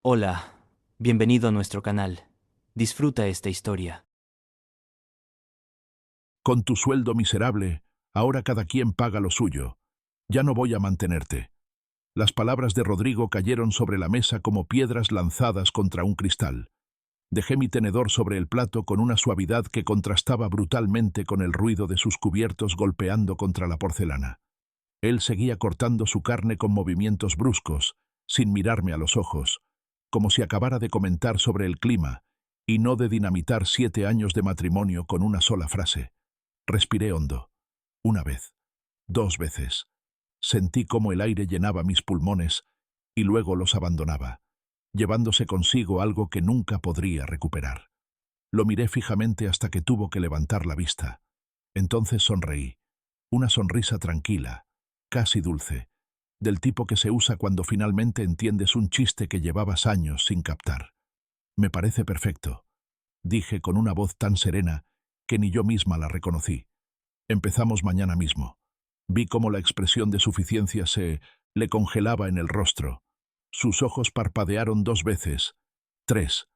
Hola, bienvenido a nuestro canal. Disfruta esta historia. Con tu sueldo miserable, ahora cada quien paga lo suyo. Ya no voy a mantenerte. Las palabras de Rodrigo cayeron sobre la mesa como piedras lanzadas contra un cristal. Dejé mi tenedor sobre el plato con una suavidad que contrastaba brutalmente con el ruido de sus cubiertos golpeando contra la porcelana. Él seguía cortando su carne con movimientos bruscos, sin mirarme a los ojos, como si acabara de comentar sobre el clima, y no de dinamitar 7 años de matrimonio con una sola frase. Respiré hondo. Una vez. 2 veces. Sentí cómo el aire llenaba mis pulmones y luego los abandonaba, llevándose consigo algo que nunca podría recuperar. Lo miré fijamente hasta que tuvo que levantar la vista. Entonces sonreí. Una sonrisa tranquila, casi dulce, del tipo que se usa cuando finalmente entiendes un chiste que llevabas años sin captar. Me parece perfecto, dije con una voz tan serena que ni yo misma la reconocí. Empezamos mañana mismo. Vi cómo la expresión de suficiencia le congelaba en el rostro. Sus ojos parpadearon 2 veces. 3.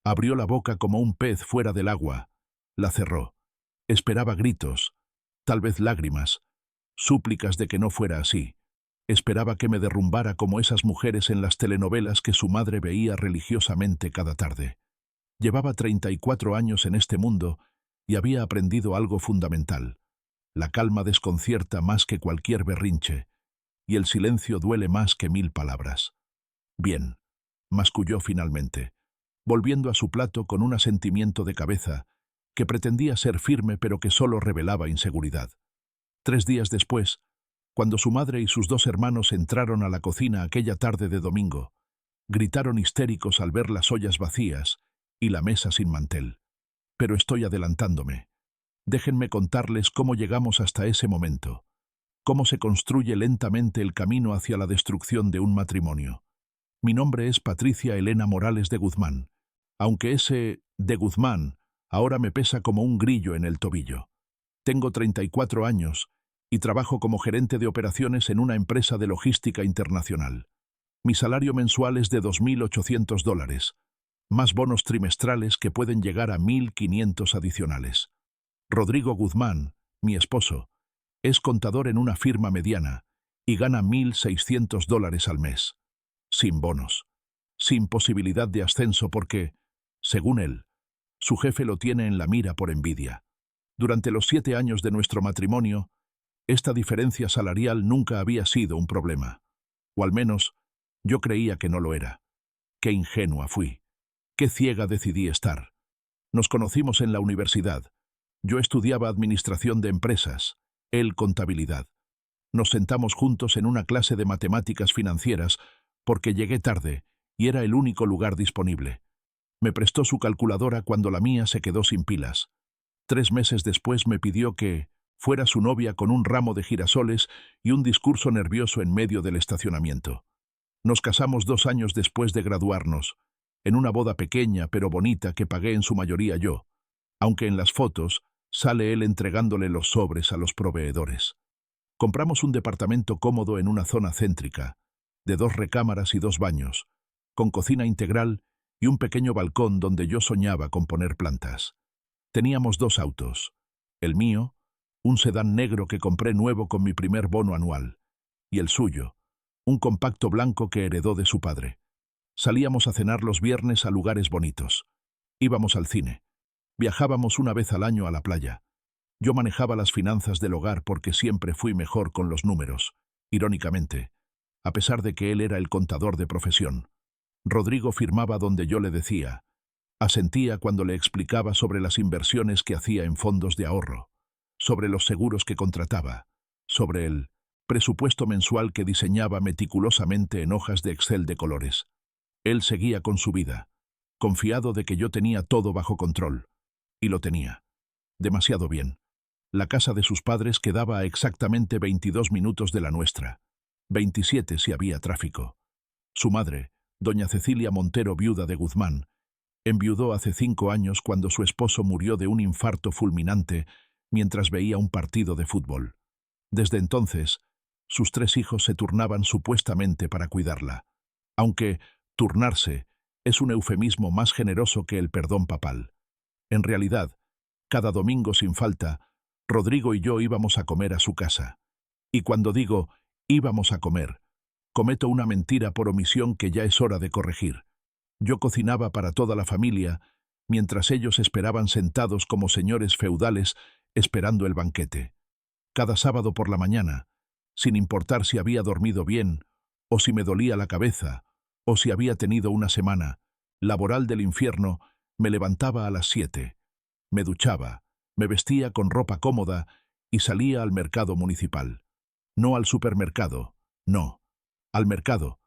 Abrió la boca como un pez fuera del agua. La cerró. Esperaba gritos, tal vez lágrimas, súplicas de que no fuera así. Esperaba que me derrumbara como esas mujeres en las telenovelas que su madre veía religiosamente cada tarde. Llevaba 34 años en este mundo y había aprendido algo fundamental. La calma desconcierta más que cualquier berrinche, y el silencio duele más que 1000 palabras. Bien, masculló finalmente, volviendo a su plato con un asentimiento de cabeza que pretendía ser firme pero que solo revelaba inseguridad. 3 días después, cuando su madre y sus 2 hermanos entraron a la cocina aquella tarde de domingo, gritaron histéricos al ver las ollas vacías y la mesa sin mantel. Pero estoy adelantándome. Déjenme contarles cómo llegamos hasta ese momento, cómo se construye lentamente el camino hacia la destrucción de un matrimonio. Mi nombre es Patricia Elena Morales de Guzmán, aunque ese de Guzmán ahora me pesa como un grillo en el tobillo. Tengo 34 años y trabajo como gerente de operaciones en una empresa de logística internacional. Mi salario mensual es de $2.800, más bonos trimestrales que pueden llegar a 1.500 adicionales. Rodrigo Guzmán, mi esposo, es contador en una firma mediana y gana $1.600 al mes, sin bonos, sin posibilidad de ascenso porque, según él, su jefe lo tiene en la mira por envidia. Durante los 7 años de nuestro matrimonio, esta diferencia salarial nunca había sido un problema, o al menos yo creía que no lo era. Qué ingenua fui, qué ciega decidí estar. Nos conocimos en la universidad. Yo estudiaba administración de empresas, él contabilidad. Nos sentamos juntos en una clase de matemáticas financieras porque llegué tarde y era el único lugar disponible. Me prestó su calculadora cuando la mía se quedó sin pilas. 3 meses después me pidió que fuera su novia con un ramo de girasoles y un discurso nervioso en medio del estacionamiento. Nos casamos 2 años después de graduarnos, en una boda pequeña pero bonita que pagué en su mayoría yo, aunque en las fotos sale él entregándole los sobres a los proveedores. Compramos un departamento cómodo en una zona céntrica, de 2 recámaras y 2 baños, con cocina integral y un pequeño balcón donde yo soñaba con poner plantas. Teníamos 2 autos, el mío, un sedán negro que compré nuevo con mi primer bono anual, y el suyo, un compacto blanco que heredó de su padre. Salíamos a cenar los viernes a lugares bonitos. Íbamos al cine. Viajábamos una vez al año a la playa. Yo manejaba las finanzas del hogar porque siempre fui mejor con los números, irónicamente, a pesar de que él era el contador de profesión. Rodrigo firmaba donde yo le decía. Asentía cuando le explicaba sobre las inversiones que hacía en fondos de ahorro, sobre los seguros que contrataba, sobre el presupuesto mensual que diseñaba meticulosamente en hojas de Excel de colores. Él seguía con su vida, confiado de que yo tenía todo bajo control. Y lo tenía. Demasiado bien. La casa de sus padres quedaba a exactamente 22 minutos de la nuestra. 27 si había tráfico. Su madre, doña Cecilia Montero, viuda de Guzmán, enviudó hace 5 años cuando su esposo murió de un infarto fulminante mientras veía un partido de fútbol. Desde entonces, sus 3 hijos se turnaban supuestamente para cuidarla, aunque, Turnarse es un eufemismo más generoso que el perdón papal. En realidad, cada domingo sin falta, Rodrigo y yo íbamos a comer a su casa. Y cuando digo íbamos a comer, cometo una mentira por omisión que ya es hora de corregir. Yo cocinaba para toda la familia, mientras ellos esperaban sentados como señores feudales esperando el banquete. Cada sábado por la mañana, sin importar si había dormido bien, o si me dolía la cabeza, o si había tenido una semana laboral del infierno, me levantaba a las 7. Me duchaba, me vestía con ropa cómoda y salía al mercado municipal. No al supermercado, no, al mercado,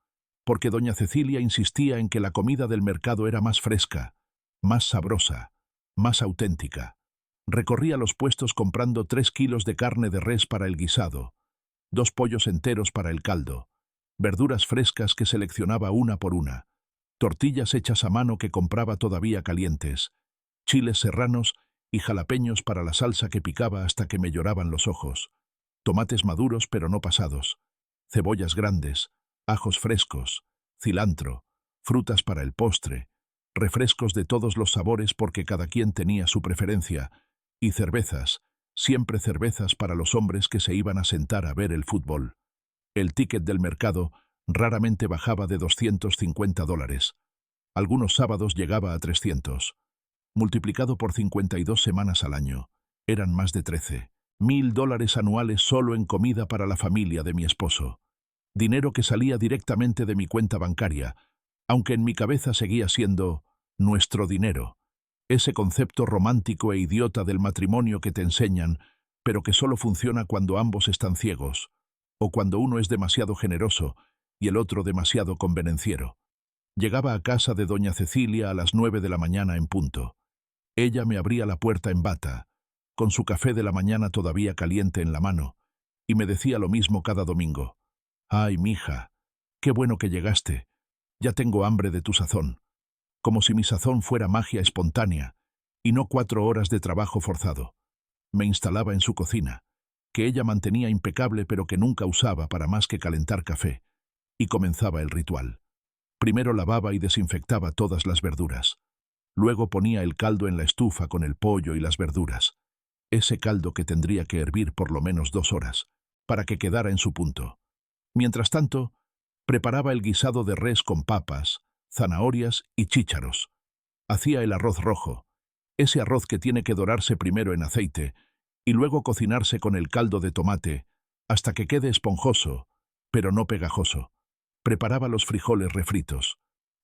porque doña Cecilia insistía en que la comida del mercado era más fresca, más sabrosa, más auténtica. Recorría los puestos comprando 3 kilos de carne de res para el guisado, 2 pollos enteros para el caldo, verduras frescas que seleccionaba una por una, tortillas hechas a mano que compraba todavía calientes, chiles serranos y jalapeños para la salsa que picaba hasta que me lloraban los ojos, tomates maduros pero no pasados, cebollas grandes, ajos frescos, cilantro, frutas para el postre, refrescos de todos los sabores porque cada quien tenía su preferencia, y cervezas, siempre cervezas para los hombres que se iban a sentar a ver el fútbol. El ticket del mercado raramente bajaba de $250. Algunos sábados llegaba a 300. Multiplicado por 52 semanas al año, eran más de $13.000 anuales solo en comida para la familia de mi esposo. Dinero que salía directamente de mi cuenta bancaria, aunque en mi cabeza seguía siendo nuestro dinero. Ese concepto romántico e idiota del matrimonio que te enseñan, pero que solo funciona cuando ambos están ciegos, o cuando uno es demasiado generoso y el otro demasiado convenenciero. Llegaba a casa de doña Cecilia a las 9 de la mañana en punto. Ella me abría la puerta en bata, con su café de la mañana todavía caliente en la mano, y me decía lo mismo cada domingo. «Ay, mija, qué bueno que llegaste. Ya tengo hambre de tu sazón». Como si mi sazón fuera magia espontánea, y no 4 horas de trabajo forzado. Me instalaba en su cocina, que ella mantenía impecable pero que nunca usaba para más que calentar café, y comenzaba el ritual. Primero lavaba y desinfectaba todas las verduras. Luego ponía el caldo en la estufa con el pollo y las verduras. Ese caldo que tendría que hervir por lo menos 2 horas, para que quedara en su punto. Mientras tanto, preparaba el guisado de res con papas, zanahorias y chícharos. Hacía el arroz rojo, ese arroz que tiene que dorarse primero en aceite y luego cocinarse con el caldo de tomate hasta que quede esponjoso, pero no pegajoso. Preparaba los frijoles refritos,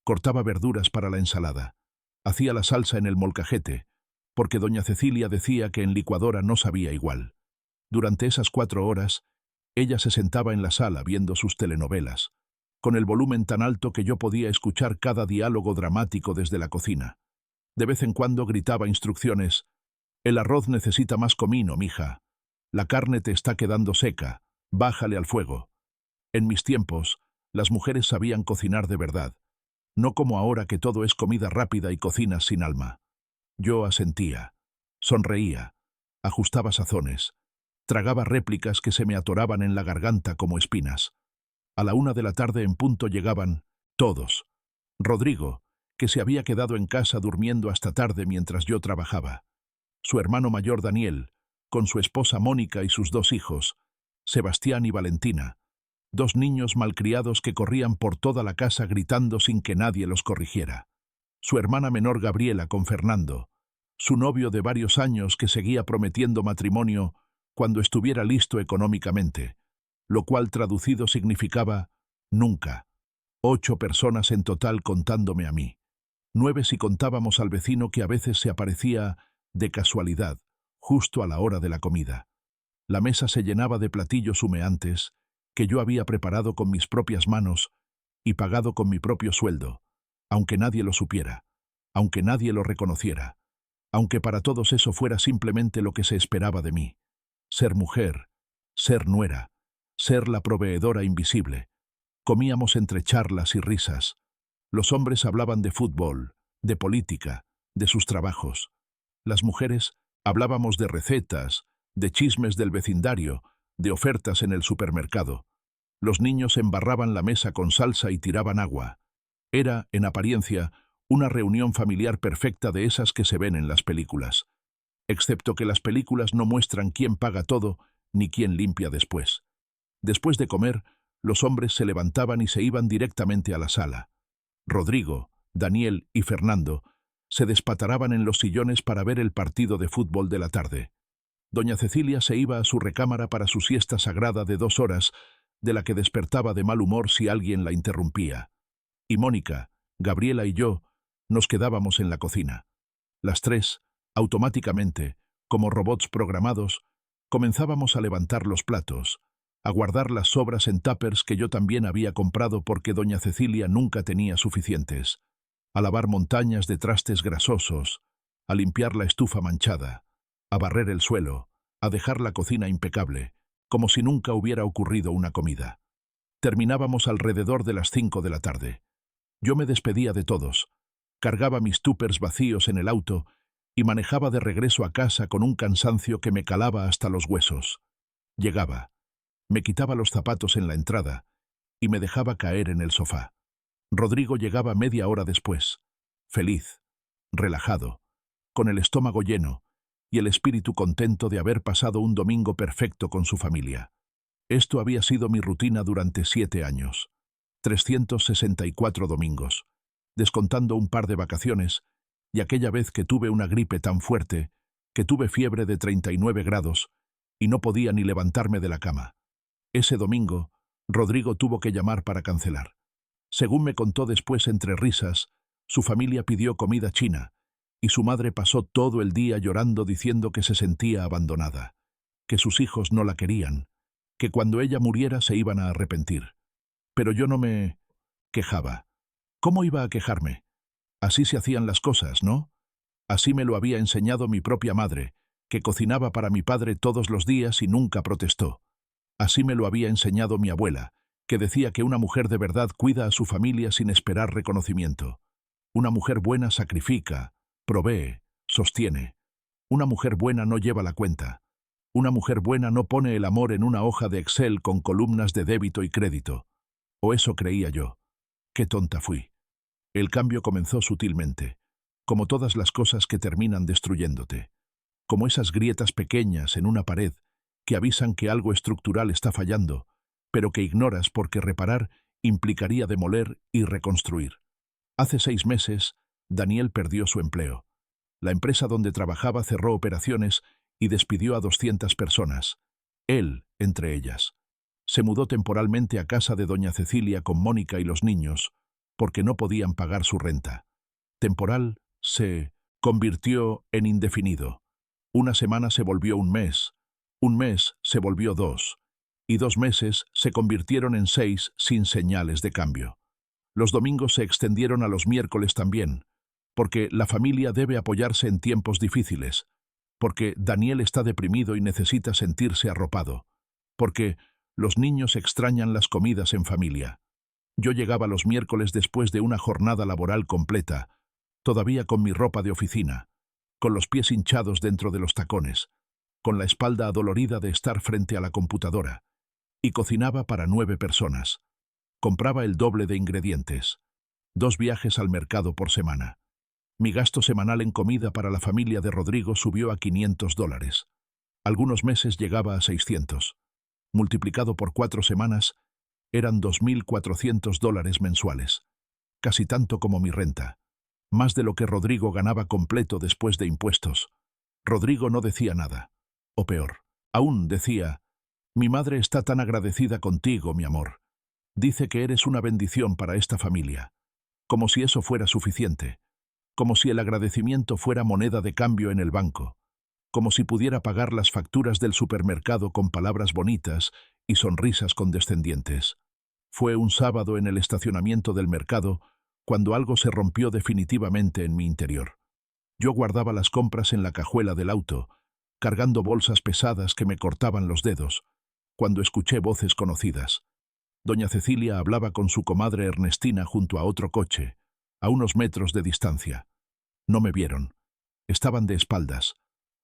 cortaba verduras para la ensalada, hacía la salsa en el molcajete, porque doña Cecilia decía que en licuadora no sabía igual. Durante esas 4 horas, ella se sentaba en la sala viendo sus telenovelas, con el volumen tan alto que yo podía escuchar cada diálogo dramático desde la cocina. De vez en cuando gritaba instrucciones: «El arroz necesita más comino, mija. La carne te está quedando seca. Bájale al fuego». En mis tiempos, las mujeres sabían cocinar de verdad, no como ahora que todo es comida rápida y cocinas sin alma. Yo asentía, sonreía, ajustaba sazones, tragaba réplicas que se me atoraban en la garganta como espinas. A la 1 de la tarde en punto llegaban todos. Rodrigo, que se había quedado en casa durmiendo hasta tarde mientras yo trabajaba. Su hermano mayor Daniel, con su esposa Mónica y sus 2 hijos, Sebastián y Valentina, 2 niños malcriados que corrían por toda la casa gritando sin que nadie los corrigiera. Su hermana menor Gabriela con Fernando, su novio de varios años que seguía prometiendo matrimonio cuando estuviera listo económicamente, lo cual traducido significaba nunca. 8 personas en total contándome a mí. 9 si contábamos al vecino que a veces se aparecía de casualidad, justo a la hora de la comida. La mesa se llenaba de platillos humeantes que yo había preparado con mis propias manos y pagado con mi propio sueldo, aunque nadie lo supiera, aunque nadie lo reconociera, aunque para todos eso fuera simplemente lo que se esperaba de mí. Ser mujer, ser nuera, ser la proveedora invisible. Comíamos entre charlas y risas. Los hombres hablaban de fútbol, de política, de sus trabajos. Las mujeres hablábamos de recetas, de chismes del vecindario, de ofertas en el supermercado. Los niños embarraban la mesa con salsa y tiraban agua. Era, en apariencia, una reunión familiar perfecta de esas que se ven en las películas. Excepto que las películas no muestran quién paga todo ni quién limpia después. Después de comer, los hombres se levantaban y se iban directamente a la sala. Rodrigo, Daniel y Fernando se despataraban en los sillones para ver el partido de fútbol de la tarde. Doña Cecilia se iba a su recámara para su siesta sagrada de 2 horas, de la que despertaba de mal humor si alguien la interrumpía. Y Mónica, Gabriela y yo nos quedábamos en la cocina. Las tres, automáticamente, como robots programados, comenzábamos a levantar los platos, a guardar las sobras en tuppers que yo también había comprado porque doña Cecilia nunca tenía suficientes, a lavar montañas de trastes grasosos, a limpiar la estufa manchada, a barrer el suelo, a dejar la cocina impecable, como si nunca hubiera ocurrido una comida. Terminábamos alrededor de las 5 de la tarde. Yo me despedía de todos, cargaba mis tuppers vacíos en el auto y manejaba de regreso a casa con un cansancio que me calaba hasta los huesos. Llegaba, me quitaba los zapatos en la entrada y me dejaba caer en el sofá. Rodrigo llegaba media hora después, feliz, relajado, con el estómago lleno y el espíritu contento de haber pasado un domingo perfecto con su familia. Esto había sido mi rutina durante 7 años, 364 domingos, descontando un par de vacaciones y aquella vez que tuve una gripe tan fuerte que tuve fiebre de 39 grados y no podía ni levantarme de la cama. Ese domingo, Rodrigo tuvo que llamar para cancelar. Según me contó después entre risas, su familia pidió comida china y su madre pasó todo el día llorando diciendo que se sentía abandonada, que sus hijos no la querían, que cuando ella muriera se iban a arrepentir. Pero yo no me quejaba. ¿Cómo iba a quejarme? Así se hacían las cosas, ¿no? Así me lo había enseñado mi propia madre, que cocinaba para mi padre todos los días y nunca protestó. Así me lo había enseñado mi abuela, que decía que una mujer de verdad cuida a su familia sin esperar reconocimiento. Una mujer buena sacrifica, provee, sostiene. Una mujer buena no lleva la cuenta. Una mujer buena no pone el amor en una hoja de Excel con columnas de débito y crédito. O eso creía yo. Qué tonta fui. El cambio comenzó sutilmente, como todas las cosas que terminan destruyéndote. Como esas grietas pequeñas en una pared que avisan que algo estructural está fallando, pero que ignoras porque reparar implicaría demoler y reconstruir. Hace 6 meses, Daniel perdió su empleo. La empresa donde trabajaba cerró operaciones y despidió a 200 personas, él entre ellas. Se mudó temporalmente a casa de doña Cecilia con Mónica y los niños, porque no podían pagar su renta. Temporal se convirtió en indefinido. Una semana se volvió un mes se volvió 2, y 2 meses se convirtieron en 6 sin señales de cambio. Los domingos se extendieron a los miércoles también, porque la familia debe apoyarse en tiempos difíciles, porque Daniel está deprimido y necesita sentirse arropado, porque los niños extrañan las comidas en familia. Yo llegaba los miércoles después de una jornada laboral completa, todavía con mi ropa de oficina, con los pies hinchados dentro de los tacones, con la espalda adolorida de estar frente a la computadora, y cocinaba para 9 personas. Compraba el doble de ingredientes, 2 viajes al mercado por semana. Mi gasto semanal en comida para la familia de Rodrigo subió a $500. Algunos meses llegaba a 600. Multiplicado por 4 semanas, eran $2.400 mensuales. Casi tanto como mi renta. Más de lo que Rodrigo ganaba completo después de impuestos. Rodrigo no decía nada. O peor, aún decía, mi madre está tan agradecida contigo, mi amor. Dice que eres una bendición para esta familia. Como si eso fuera suficiente. Como si el agradecimiento fuera moneda de cambio en el banco. Como si pudiera pagar las facturas del supermercado con palabras bonitas y sonrisas condescendientes. Fue un sábado en el estacionamiento del mercado cuando algo se rompió definitivamente en mi interior. Yo guardaba las compras en la cajuela del auto, cargando bolsas pesadas que me cortaban los dedos, cuando escuché voces conocidas. Doña Cecilia hablaba con su comadre Ernestina junto a otro coche, a unos metros de distancia. No me vieron. Estaban de espaldas,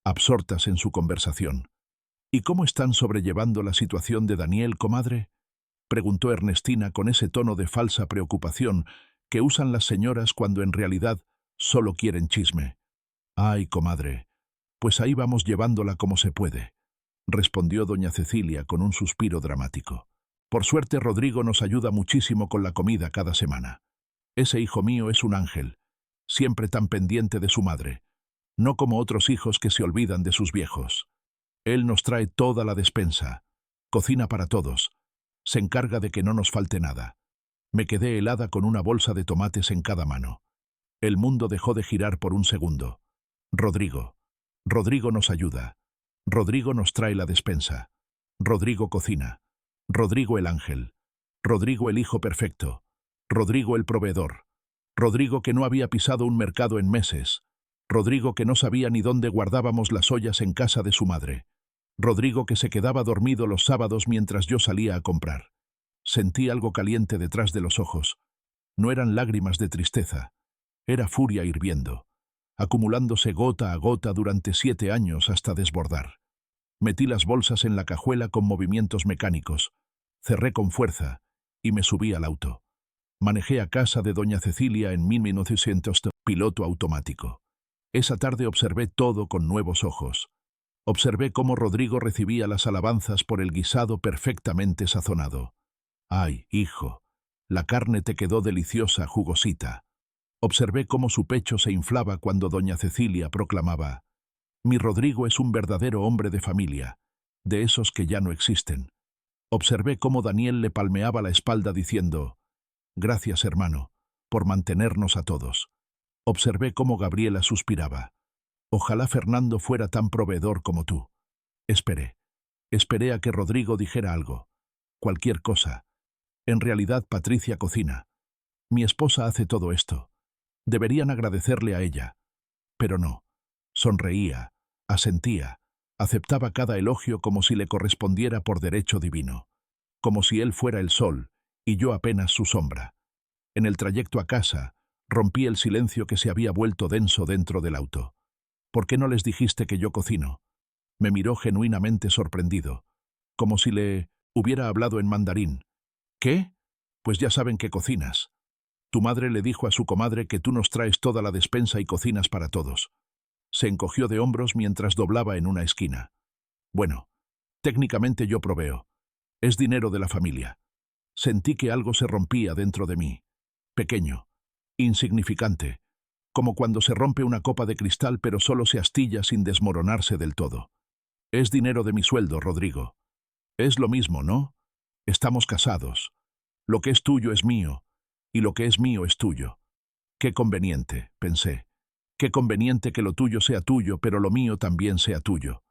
absortas en su conversación. ¿Y cómo están sobrellevando la situación de Daniel, comadre?, preguntó Ernestina con ese tono de falsa preocupación que usan las señoras cuando en realidad solo quieren chisme. Ay, comadre, pues ahí vamos llevándola como se puede, respondió doña Cecilia con un suspiro dramático. Por suerte Rodrigo nos ayuda muchísimo con la comida cada semana. Ese hijo mío es un ángel, siempre tan pendiente de su madre, no como otros hijos que se olvidan de sus viejos. Él nos trae toda la despensa, cocina para todos, se encarga de que no nos falte nada. Me quedé helada con una bolsa de tomates en cada mano. El mundo dejó de girar por un segundo. Rodrigo. Rodrigo nos ayuda. Rodrigo nos trae la despensa. Rodrigo cocina. Rodrigo el ángel. Rodrigo el hijo perfecto. Rodrigo el proveedor. Rodrigo que no había pisado un mercado en meses. Rodrigo que no sabía ni dónde guardábamos las ollas en casa de su madre. Rodrigo que se quedaba dormido los sábados mientras yo salía a comprar. Sentí algo caliente detrás de los ojos. No eran lágrimas de tristeza. Era furia hirviendo, acumulándose gota a gota durante 7 años hasta desbordar. Metí las bolsas en la cajuela con movimientos mecánicos, cerré con fuerza y me subí al auto. Manejé a casa de doña Cecilia en 1900, piloto automático. Esa tarde observé todo con nuevos ojos. Observé cómo Rodrigo recibía las alabanzas por el guisado perfectamente sazonado. Ay, hijo, la carne te quedó deliciosa, jugosita. Observé cómo su pecho se inflaba cuando doña Cecilia proclamaba: mi Rodrigo es un verdadero hombre de familia, de esos que ya no existen. Observé cómo Daniel le palmeaba la espalda diciendo: gracias, hermano, por mantenernos a todos. Observé cómo Gabriela suspiraba: ojalá Fernando fuera tan proveedor como tú. Esperé a que Rodrigo dijera algo, cualquier cosa. En realidad Patricia cocina. Mi esposa hace todo esto. Deberían agradecerle a ella. Pero no. Sonreía, asentía, aceptaba cada elogio como si le correspondiera por derecho divino. Como si él fuera el sol, y yo apenas su sombra. En el trayecto a casa, rompí el silencio que se había vuelto denso dentro del auto. ¿Por qué no les dijiste que yo cocino? Me miró genuinamente sorprendido, como si le hubiera hablado en mandarín. ¿Qué? Pues ya saben que cocinas. Tu madre le dijo a su comadre que tú nos traes toda la despensa y cocinas para todos. Se encogió de hombros mientras doblaba en una esquina. Bueno, técnicamente yo proveo. Es dinero de la familia. Sentí que algo se rompía dentro de mí. Pequeño, insignificante, como cuando se rompe una copa de cristal pero solo se astilla sin desmoronarse del todo. Es dinero de mi sueldo, Rodrigo. Es lo mismo, ¿no? Estamos casados. Lo que es tuyo es mío, y lo que es mío es tuyo. Qué conveniente, pensé. Qué conveniente que lo tuyo sea tuyo, pero lo mío también sea tuyo.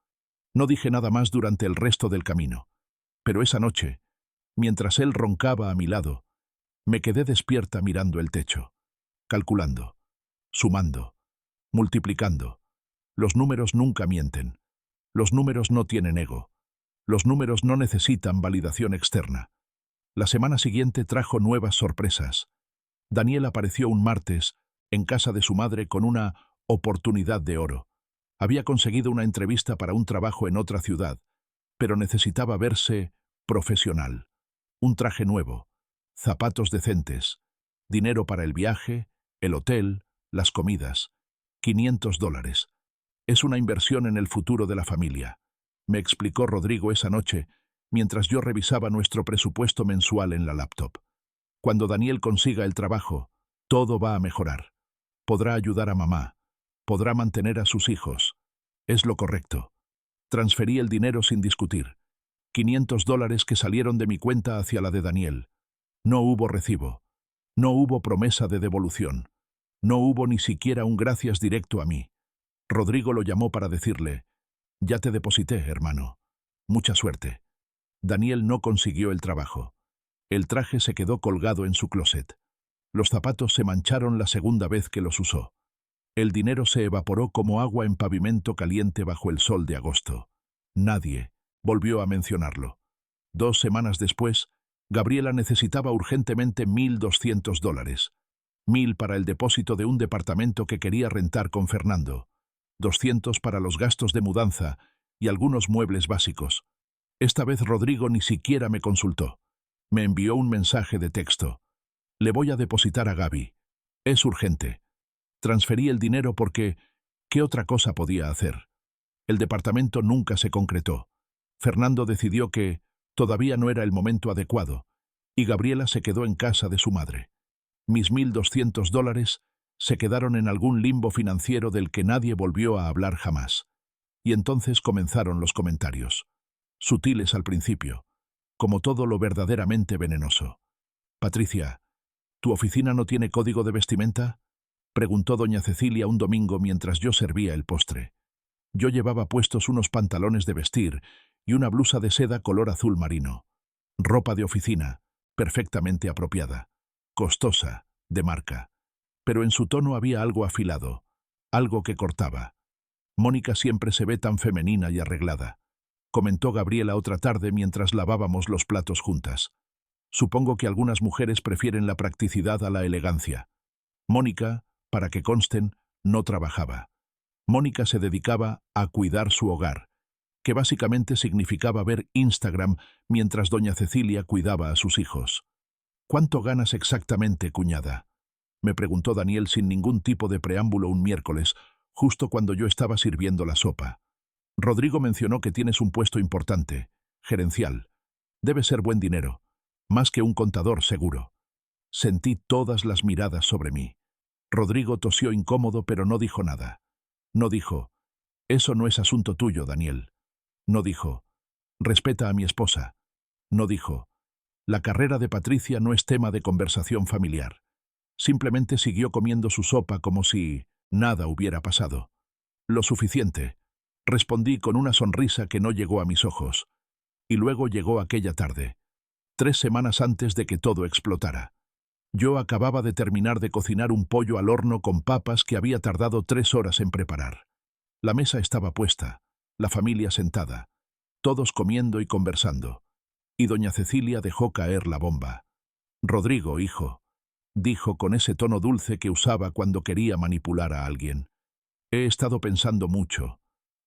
No dije nada más durante el resto del camino. Pero esa noche, mientras él roncaba a mi lado, me quedé despierta mirando el techo, calculando, sumando, multiplicando. Los números nunca mienten. Los números no tienen ego. Los números no necesitan validación externa. La semana siguiente trajo nuevas sorpresas. Daniel apareció un martes en casa de su madre con una oportunidad de oro. Había conseguido una entrevista para un trabajo en otra ciudad, pero necesitaba verse profesional. Un traje nuevo, zapatos decentes, dinero para el viaje, el hotel, las comidas. $500. Es una inversión en el futuro de la familia, me explicó Rodrigo esa noche, mientras yo revisaba nuestro presupuesto mensual en la laptop. Cuando Daniel consiga el trabajo, todo va a mejorar. Podrá ayudar a mamá, podrá mantener a sus hijos. Es lo correcto. Transferí el dinero sin discutir. $500 que salieron de mi cuenta hacia la de Daniel. No hubo recibo. No hubo promesa de devolución. No hubo ni siquiera un gracias directo a mí. Rodrigo lo llamó para decirle: ya te deposité, hermano. Mucha suerte. Daniel no consiguió el trabajo. El traje se quedó colgado en su closet. Los zapatos se mancharon la segunda vez que los usó. El dinero se evaporó como agua en pavimento caliente bajo el sol de agosto. Nadie volvió a mencionarlo. 2 semanas después, Gabriela necesitaba urgentemente $1,200. 1,000 para el depósito de un departamento que quería rentar con Fernando. 200 para los gastos de mudanza y algunos muebles básicos. Esta vez Rodrigo ni siquiera me consultó. Me envió un mensaje de texto. Le voy a depositar a Gaby. Es urgente. Transferí el dinero porque... ¿Qué otra cosa podía hacer? El departamento nunca se concretó. Fernando decidió que todavía no era el momento adecuado, y Gabriela se quedó en casa de su madre. Mis $1.200 se quedaron en algún limbo financiero del que nadie volvió a hablar jamás. Y entonces comenzaron los comentarios. Sutiles al principio, como todo lo verdaderamente venenoso. «Patricia, ¿tu oficina no tiene código de vestimenta?», preguntó doña Cecilia un domingo mientras yo servía el postre. Yo llevaba puestos unos pantalones de vestir y una blusa de seda color azul marino. Ropa de oficina, perfectamente apropiada, costosa, de marca. Pero en su tono había algo afilado, algo que cortaba. «Mónica siempre se ve tan femenina y arreglada», comentó Gabriela otra tarde mientras lavábamos los platos juntas. «Supongo que algunas mujeres prefieren la practicidad a la elegancia». Mónica, para que consten, no trabajaba. Mónica se dedicaba a cuidar su hogar, que básicamente significaba ver Instagram mientras doña Cecilia cuidaba a sus hijos. «¿Cuánto ganas exactamente, cuñada?», me preguntó Daniel sin ningún tipo de preámbulo un miércoles, justo cuando yo estaba sirviendo la sopa. «Rodrigo mencionó que tienes un puesto importante, gerencial. Debe ser buen dinero, más que un contador seguro». Sentí todas las miradas sobre mí. Rodrigo tosió incómodo, pero no dijo nada. No dijo: «Eso no es asunto tuyo, Daniel». No dijo: «Respeta a mi esposa». No dijo: «La carrera de Patricia no es tema de conversación familiar». Simplemente siguió comiendo su sopa como si nada hubiera pasado. «Lo suficiente», respondí con una sonrisa que no llegó a mis ojos. Y luego llegó aquella tarde, 3 semanas antes de que todo explotara. Yo acababa de terminar de cocinar un pollo al horno con papas que había tardado 3 horas en preparar. La mesa estaba puesta, la familia sentada, todos comiendo y conversando. Y doña Cecilia dejó caer la bomba. «Rodrigo, hijo», dijo con ese tono dulce que usaba cuando quería manipular a alguien. «He estado pensando mucho.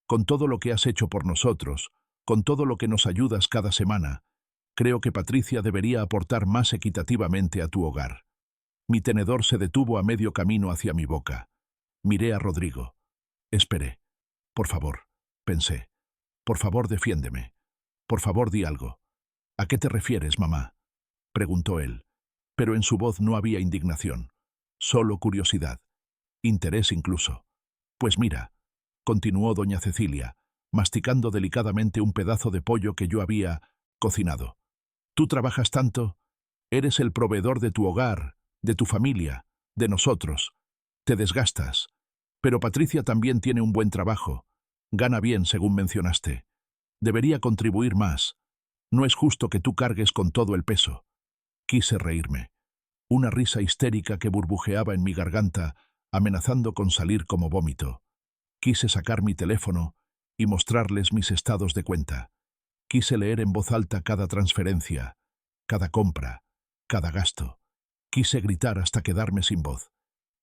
Con todo lo que has hecho por nosotros, con todo lo que nos ayudas cada semana, creo que Patricia debería aportar más equitativamente a tu hogar». Mi tenedor se detuvo a medio camino hacia mi boca. Miré a Rodrigo. Esperé. «Por favor», pensé. «Por favor, defiéndeme. Por favor, di algo». «¿A qué te refieres, mamá?», preguntó él. Pero en su voz no había indignación, solo curiosidad, interés incluso. «Pues mira», continuó doña Cecilia, masticando delicadamente un pedazo de pollo que yo había cocinado. «Tú trabajas tanto, eres el proveedor de tu hogar, de tu familia, de nosotros. Te desgastas. Pero Patricia también tiene un buen trabajo. Gana bien, según mencionaste. Debería contribuir más. No es justo que tú cargues con todo el peso». Quise reírme. Una risa histérica que burbujeaba en mi garganta, amenazando con salir como vómito. Quise sacar mi teléfono y mostrarles mis estados de cuenta. Quise leer en voz alta cada transferencia, cada compra, cada gasto. Quise gritar hasta quedarme sin voz.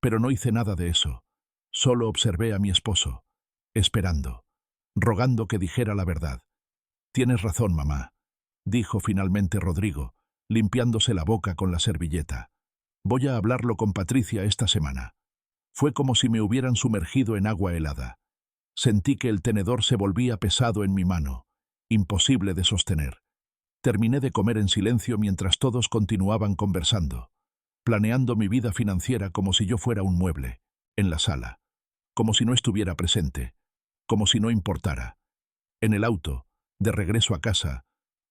Pero no hice nada de eso. Solo observé a mi esposo, esperando, rogando que dijera la verdad. «Tienes razón, mamá», dijo finalmente Rodrigo, limpiándose la boca con la servilleta. «Voy a hablarlo con Patricia esta semana». Fue como si me hubieran sumergido en agua helada. Sentí que el tenedor se volvía pesado en mi mano, imposible de sostener. Terminé de comer en silencio mientras todos continuaban conversando, planeando mi vida financiera como si yo fuera un mueble, en la sala, como si no estuviera presente, como si no importara. En el auto, de regreso a casa,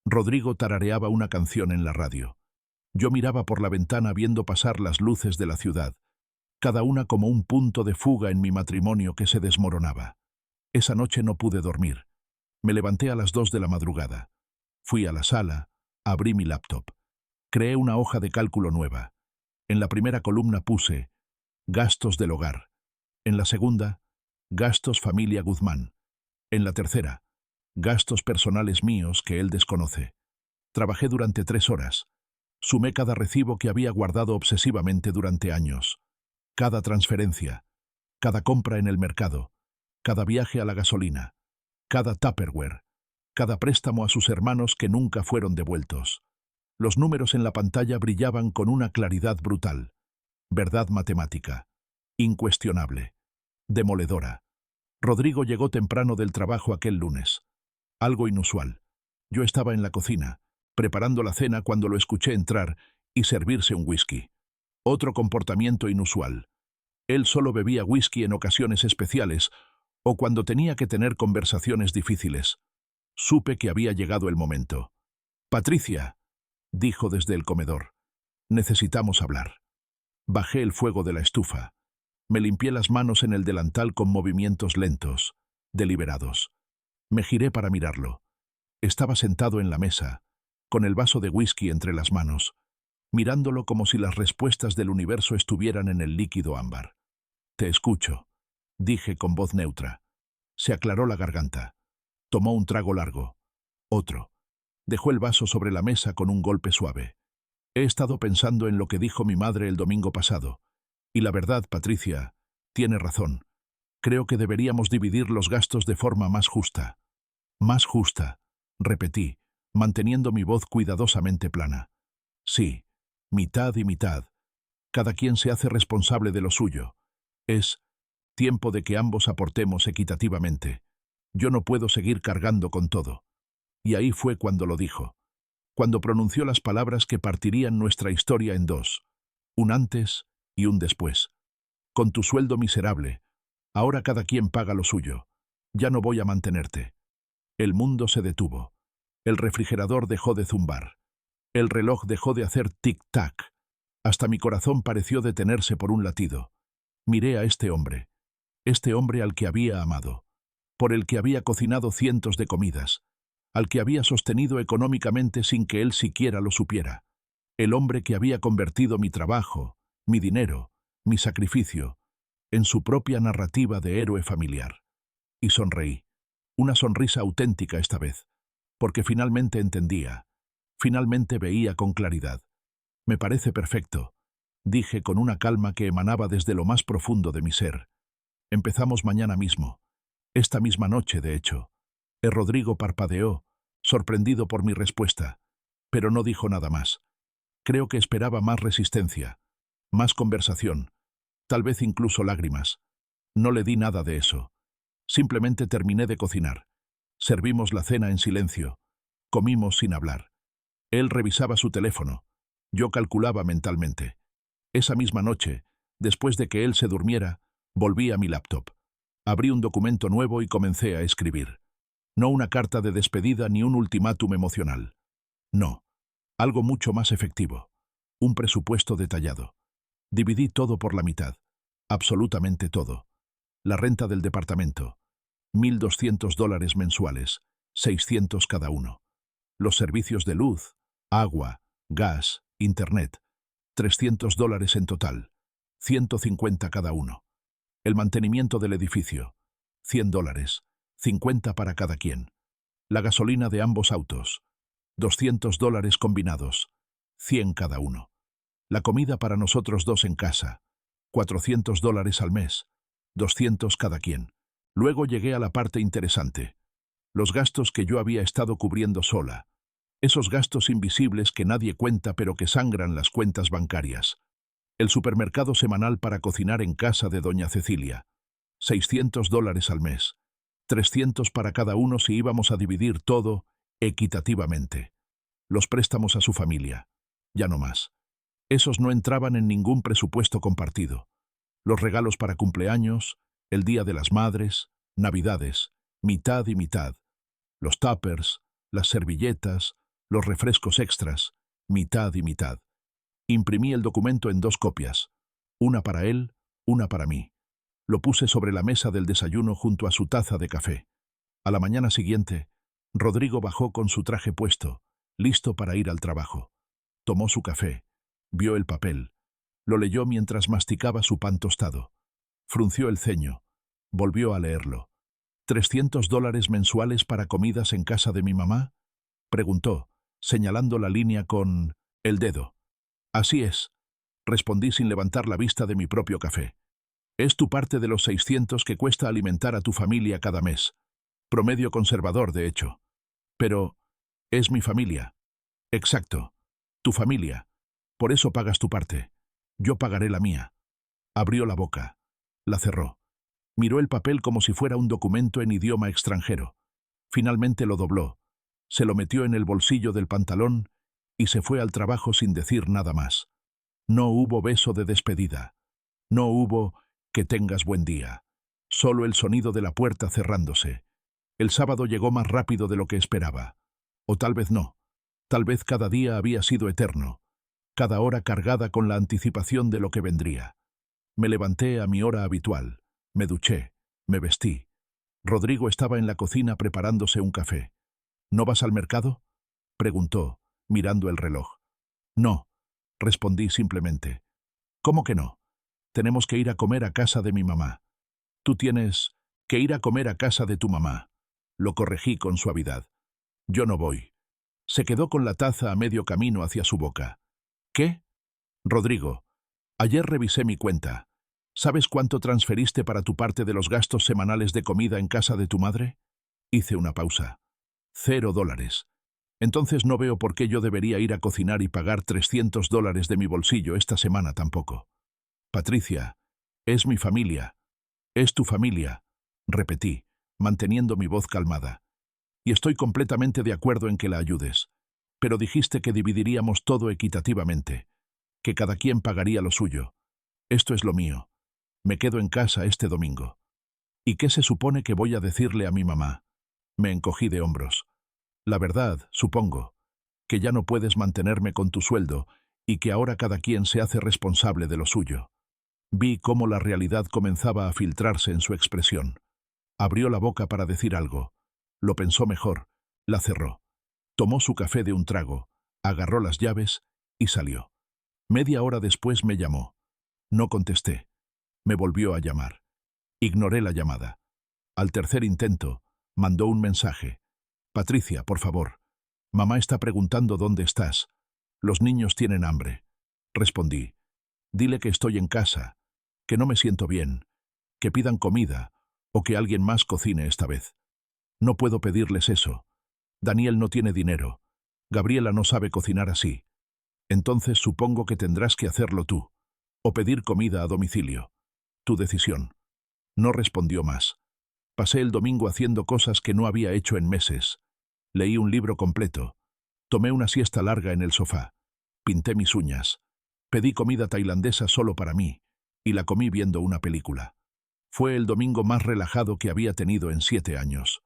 Rodrigo tarareaba una canción en la radio. Yo miraba por la ventana viendo pasar las luces de la ciudad, cada una como un punto de fuga en mi matrimonio que se desmoronaba. Esa noche no pude dormir. Me levanté a las 2 de la madrugada. Fui a la sala, abrí mi laptop. Creé una hoja de cálculo nueva. En la primera columna puse gastos del hogar. En la segunda, gastos familia Guzmán. En la tercera, gastos personales míos que él desconoce. Trabajé durante 3 horas. Sumé cada recibo que había guardado obsesivamente durante años. Cada transferencia, cada compra en el mercado, cada viaje a la gasolina, cada Tupperware, cada préstamo a sus hermanos que nunca fueron devueltos. Los números en la pantalla brillaban con una claridad brutal. Verdad matemática. Incuestionable. Demoledora. Rodrigo llegó temprano del trabajo aquel lunes. Algo inusual. Yo estaba en la cocina, preparando la cena cuando lo escuché entrar y servirse un whisky. Otro comportamiento inusual. Él solo bebía whisky en ocasiones especiales o cuando tenía que tener conversaciones difíciles. Supe que había llegado el momento. «Patricia», dijo desde el comedor, «necesitamos hablar». Bajé el fuego de la estufa. Me limpié las manos en el delantal con movimientos lentos, deliberados. Me giré para mirarlo. Estaba sentado en la mesa, con el vaso de whisky entre las manos, mirándolo como si las respuestas del universo estuvieran en el líquido ámbar. «Te escucho», dije con voz neutra. Se aclaró la garganta. Tomó un trago largo. Otro. Dejó el vaso sobre la mesa con un golpe suave. «He estado pensando en lo que dijo mi madre el domingo pasado. Y la verdad, Patricia, tiene razón. Creo que deberíamos dividir los gastos de forma más justa». «Más justa», repetí, manteniendo mi voz cuidadosamente plana. «Sí, mitad y mitad. Cada quien se hace responsable de lo suyo. Es tiempo de que ambos aportemos equitativamente. Yo no puedo seguir cargando con todo». Y ahí fue cuando lo dijo. Cuando pronunció las palabras que partirían nuestra historia en dos. Un antes y un después. «Con tu sueldo miserable, ahora cada quien paga lo suyo. Ya no voy a mantenerte». El mundo se detuvo. El refrigerador dejó de zumbar. El reloj dejó de hacer tic-tac. Hasta mi corazón pareció detenerse por un latido. Miré a este hombre al que había amado, por el que había cocinado cientos de comidas, al que había sostenido económicamente sin que él siquiera lo supiera, el hombre que había convertido mi trabajo, mi dinero, mi sacrificio, en su propia narrativa de héroe familiar. Y sonreí, una sonrisa auténtica esta vez, porque finalmente entendía, finalmente veía con claridad. «Me parece perfecto», dije con una calma que emanaba desde lo más profundo de mi ser. «Empezamos mañana mismo. Esta misma noche, de hecho». Rodrigo parpadeó, sorprendido por mi respuesta, pero no dijo nada más. Creo que esperaba más resistencia, más conversación, tal vez incluso lágrimas. No le di nada de eso. Simplemente terminé de cocinar. Servimos la cena en silencio. Comimos sin hablar. Él revisaba su teléfono. Yo calculaba mentalmente. Esa misma noche, después de que él se durmiera, volví a mi laptop. Abrí un documento nuevo y comencé a escribir. No una carta de despedida ni un ultimátum emocional. No, algo mucho más efectivo. Un presupuesto detallado. Dividí todo por la mitad. Absolutamente todo. La renta del departamento. $1.200 mensuales, 600 cada uno. Los servicios de luz, agua, gas, internet, $300 en total, 150 cada uno. El mantenimiento del edificio, $100, 50 para cada quien. La gasolina de ambos autos, $200 combinados, 100 cada uno. La comida para nosotros dos en casa, $400 al mes, 200 cada quien. Luego llegué a la parte interesante. Los gastos que yo había estado cubriendo sola. Esos gastos invisibles que nadie cuenta pero que sangran las cuentas bancarias. El supermercado semanal para cocinar en casa de doña Cecilia. $600 al mes. 300 para cada uno si íbamos a dividir todo equitativamente. Los préstamos a su familia. Ya no más. Esos no entraban en ningún presupuesto compartido. Los regalos para cumpleaños, el Día de las Madres, Navidades, mitad y mitad. Los tuppers, las servilletas, los refrescos extras, mitad y mitad. Imprimí el documento en 2 copias, una para él, una para mí. Lo puse sobre la mesa del desayuno junto a su taza de café. A la mañana siguiente, Rodrigo bajó con su traje puesto, listo para ir al trabajo. Tomó su café, vio el papel, lo leyó mientras masticaba su pan tostado. Frunció el ceño, volvió a leerlo. $300 mensuales para comidas en casa de mi mamá, preguntó, señalando la línea con el dedo. Así es, respondí sin levantar la vista de mi propio café. Es tu parte de los 600 que cuesta alimentar a tu familia cada mes. Promedio conservador, de hecho. Pero, es mi familia. Exacto. Tu familia. Por eso pagas tu parte. Yo pagaré la mía. Abrió la boca. La cerró. Miró el papel como si fuera un documento en idioma extranjero. Finalmente lo dobló. Se lo metió en el bolsillo del pantalón y se fue al trabajo sin decir nada más. No hubo beso de despedida. No hubo «que tengas buen día». Solo el sonido de la puerta cerrándose. El sábado llegó más rápido de lo que esperaba. O tal vez no. Tal vez cada día había sido eterno. Cada hora cargada con la anticipación de lo que vendría. Me levanté a mi hora habitual. Me duché. Me vestí. Rodrigo estaba en la cocina preparándose un café. ¿No vas al mercado?, preguntó, mirando el reloj. No, respondí simplemente. ¿Cómo que no? Tenemos que ir a comer a casa de mi mamá. Tú tienes que ir a comer a casa de tu mamá. Lo corregí con suavidad. Yo no voy. Se quedó con la taza a medio camino hacia su boca. ¿Qué? Rodrigo, ayer revisé mi cuenta. ¿Sabes cuánto transferiste para tu parte de los gastos semanales de comida en casa de tu madre? Hice una pausa. $0. Entonces no veo por qué yo debería ir a cocinar y pagar $300 de mi bolsillo esta semana tampoco. Patricia, es mi familia. Es tu familia, repetí, manteniendo mi voz calmada. Y estoy completamente de acuerdo en que la ayudes. Pero dijiste que dividiríamos todo equitativamente, que cada quien pagaría lo suyo. Esto es lo mío. Me quedo en casa este domingo. ¿Y qué se supone que voy a decirle a mi mamá? Me encogí de hombros. La verdad, supongo, que ya no puedes mantenerme con tu sueldo y que ahora cada quien se hace responsable de lo suyo. Vi cómo la realidad comenzaba a filtrarse en su expresión. Abrió la boca para decir algo. Lo pensó mejor. La cerró. Tomó su café de un trago, agarró las llaves y salió. Media hora después me llamó. No contesté. Me volvió a llamar. Ignoré la llamada. Al tercer intento, mandó un mensaje. Patricia, por favor. Mamá está preguntando dónde estás. Los niños tienen hambre. Respondí. Dile que estoy en casa, que no me siento bien, que pidan comida o que alguien más cocine esta vez. No puedo pedirles eso. Daniel no tiene dinero. Gabriela no sabe cocinar así. Entonces supongo que tendrás que hacerlo tú. O pedir comida a domicilio. Tu decisión. No respondió más. Pasé el domingo haciendo cosas que no había hecho en meses. Leí un libro completo. Tomé una siesta larga en el sofá. Pinté mis uñas. Pedí comida tailandesa solo para mí, y la comí viendo una película. Fue el domingo más relajado que había tenido en 7 años.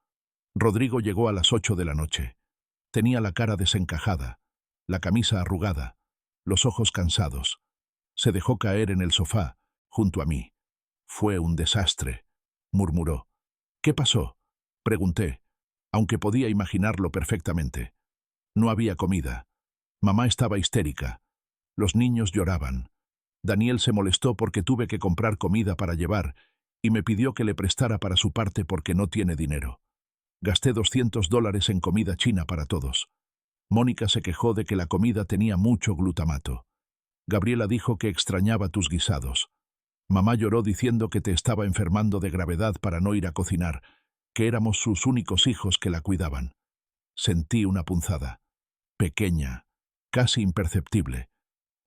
Rodrigo llegó a las 8 de la noche. Tenía la cara desencajada, la camisa arrugada, los ojos cansados. Se dejó caer en el sofá, junto a mí. Fue un desastre, murmuró. ¿Qué pasó?, pregunté, aunque podía imaginarlo perfectamente. No había comida. Mamá estaba histérica. Los niños lloraban. Daniel se molestó porque tuve que comprar comida para llevar y me pidió que le prestara para su parte porque no tiene dinero. Gasté $200 en comida china para todos. Mónica se quejó de que la comida tenía mucho glutamato. Gabriela dijo que extrañaba tus guisados. Mamá lloró diciendo que te estaba enfermando de gravedad para no ir a cocinar, que éramos sus únicos hijos que la cuidaban. Sentí una punzada. Pequeña, casi imperceptible.